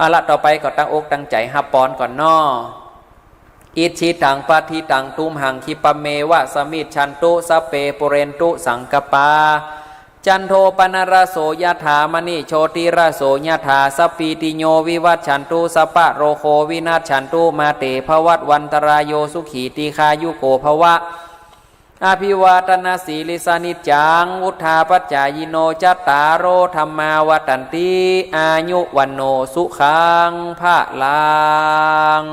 Speaker 9: ะละต่อไปก็ตั้งอกตั้งใจฮับปอนก่อนนออิชิตังปาทิตังตุมหังคิปเมวะสมิชันตุสเปปุเรนตุสังกปาจันโทปนรโสยถามณิโชติรโสยถาสปีติโยวิวัชชันตุสปะโรโควินาศชันตุมาเตภวัตวันตรายโยสุขีติคายุโกภวะอภิวาทนาสีลิสานิจังวุธาปัจจายโนจัตตารโอธรรมาวตันติอายุวันโนสุขังภะลัง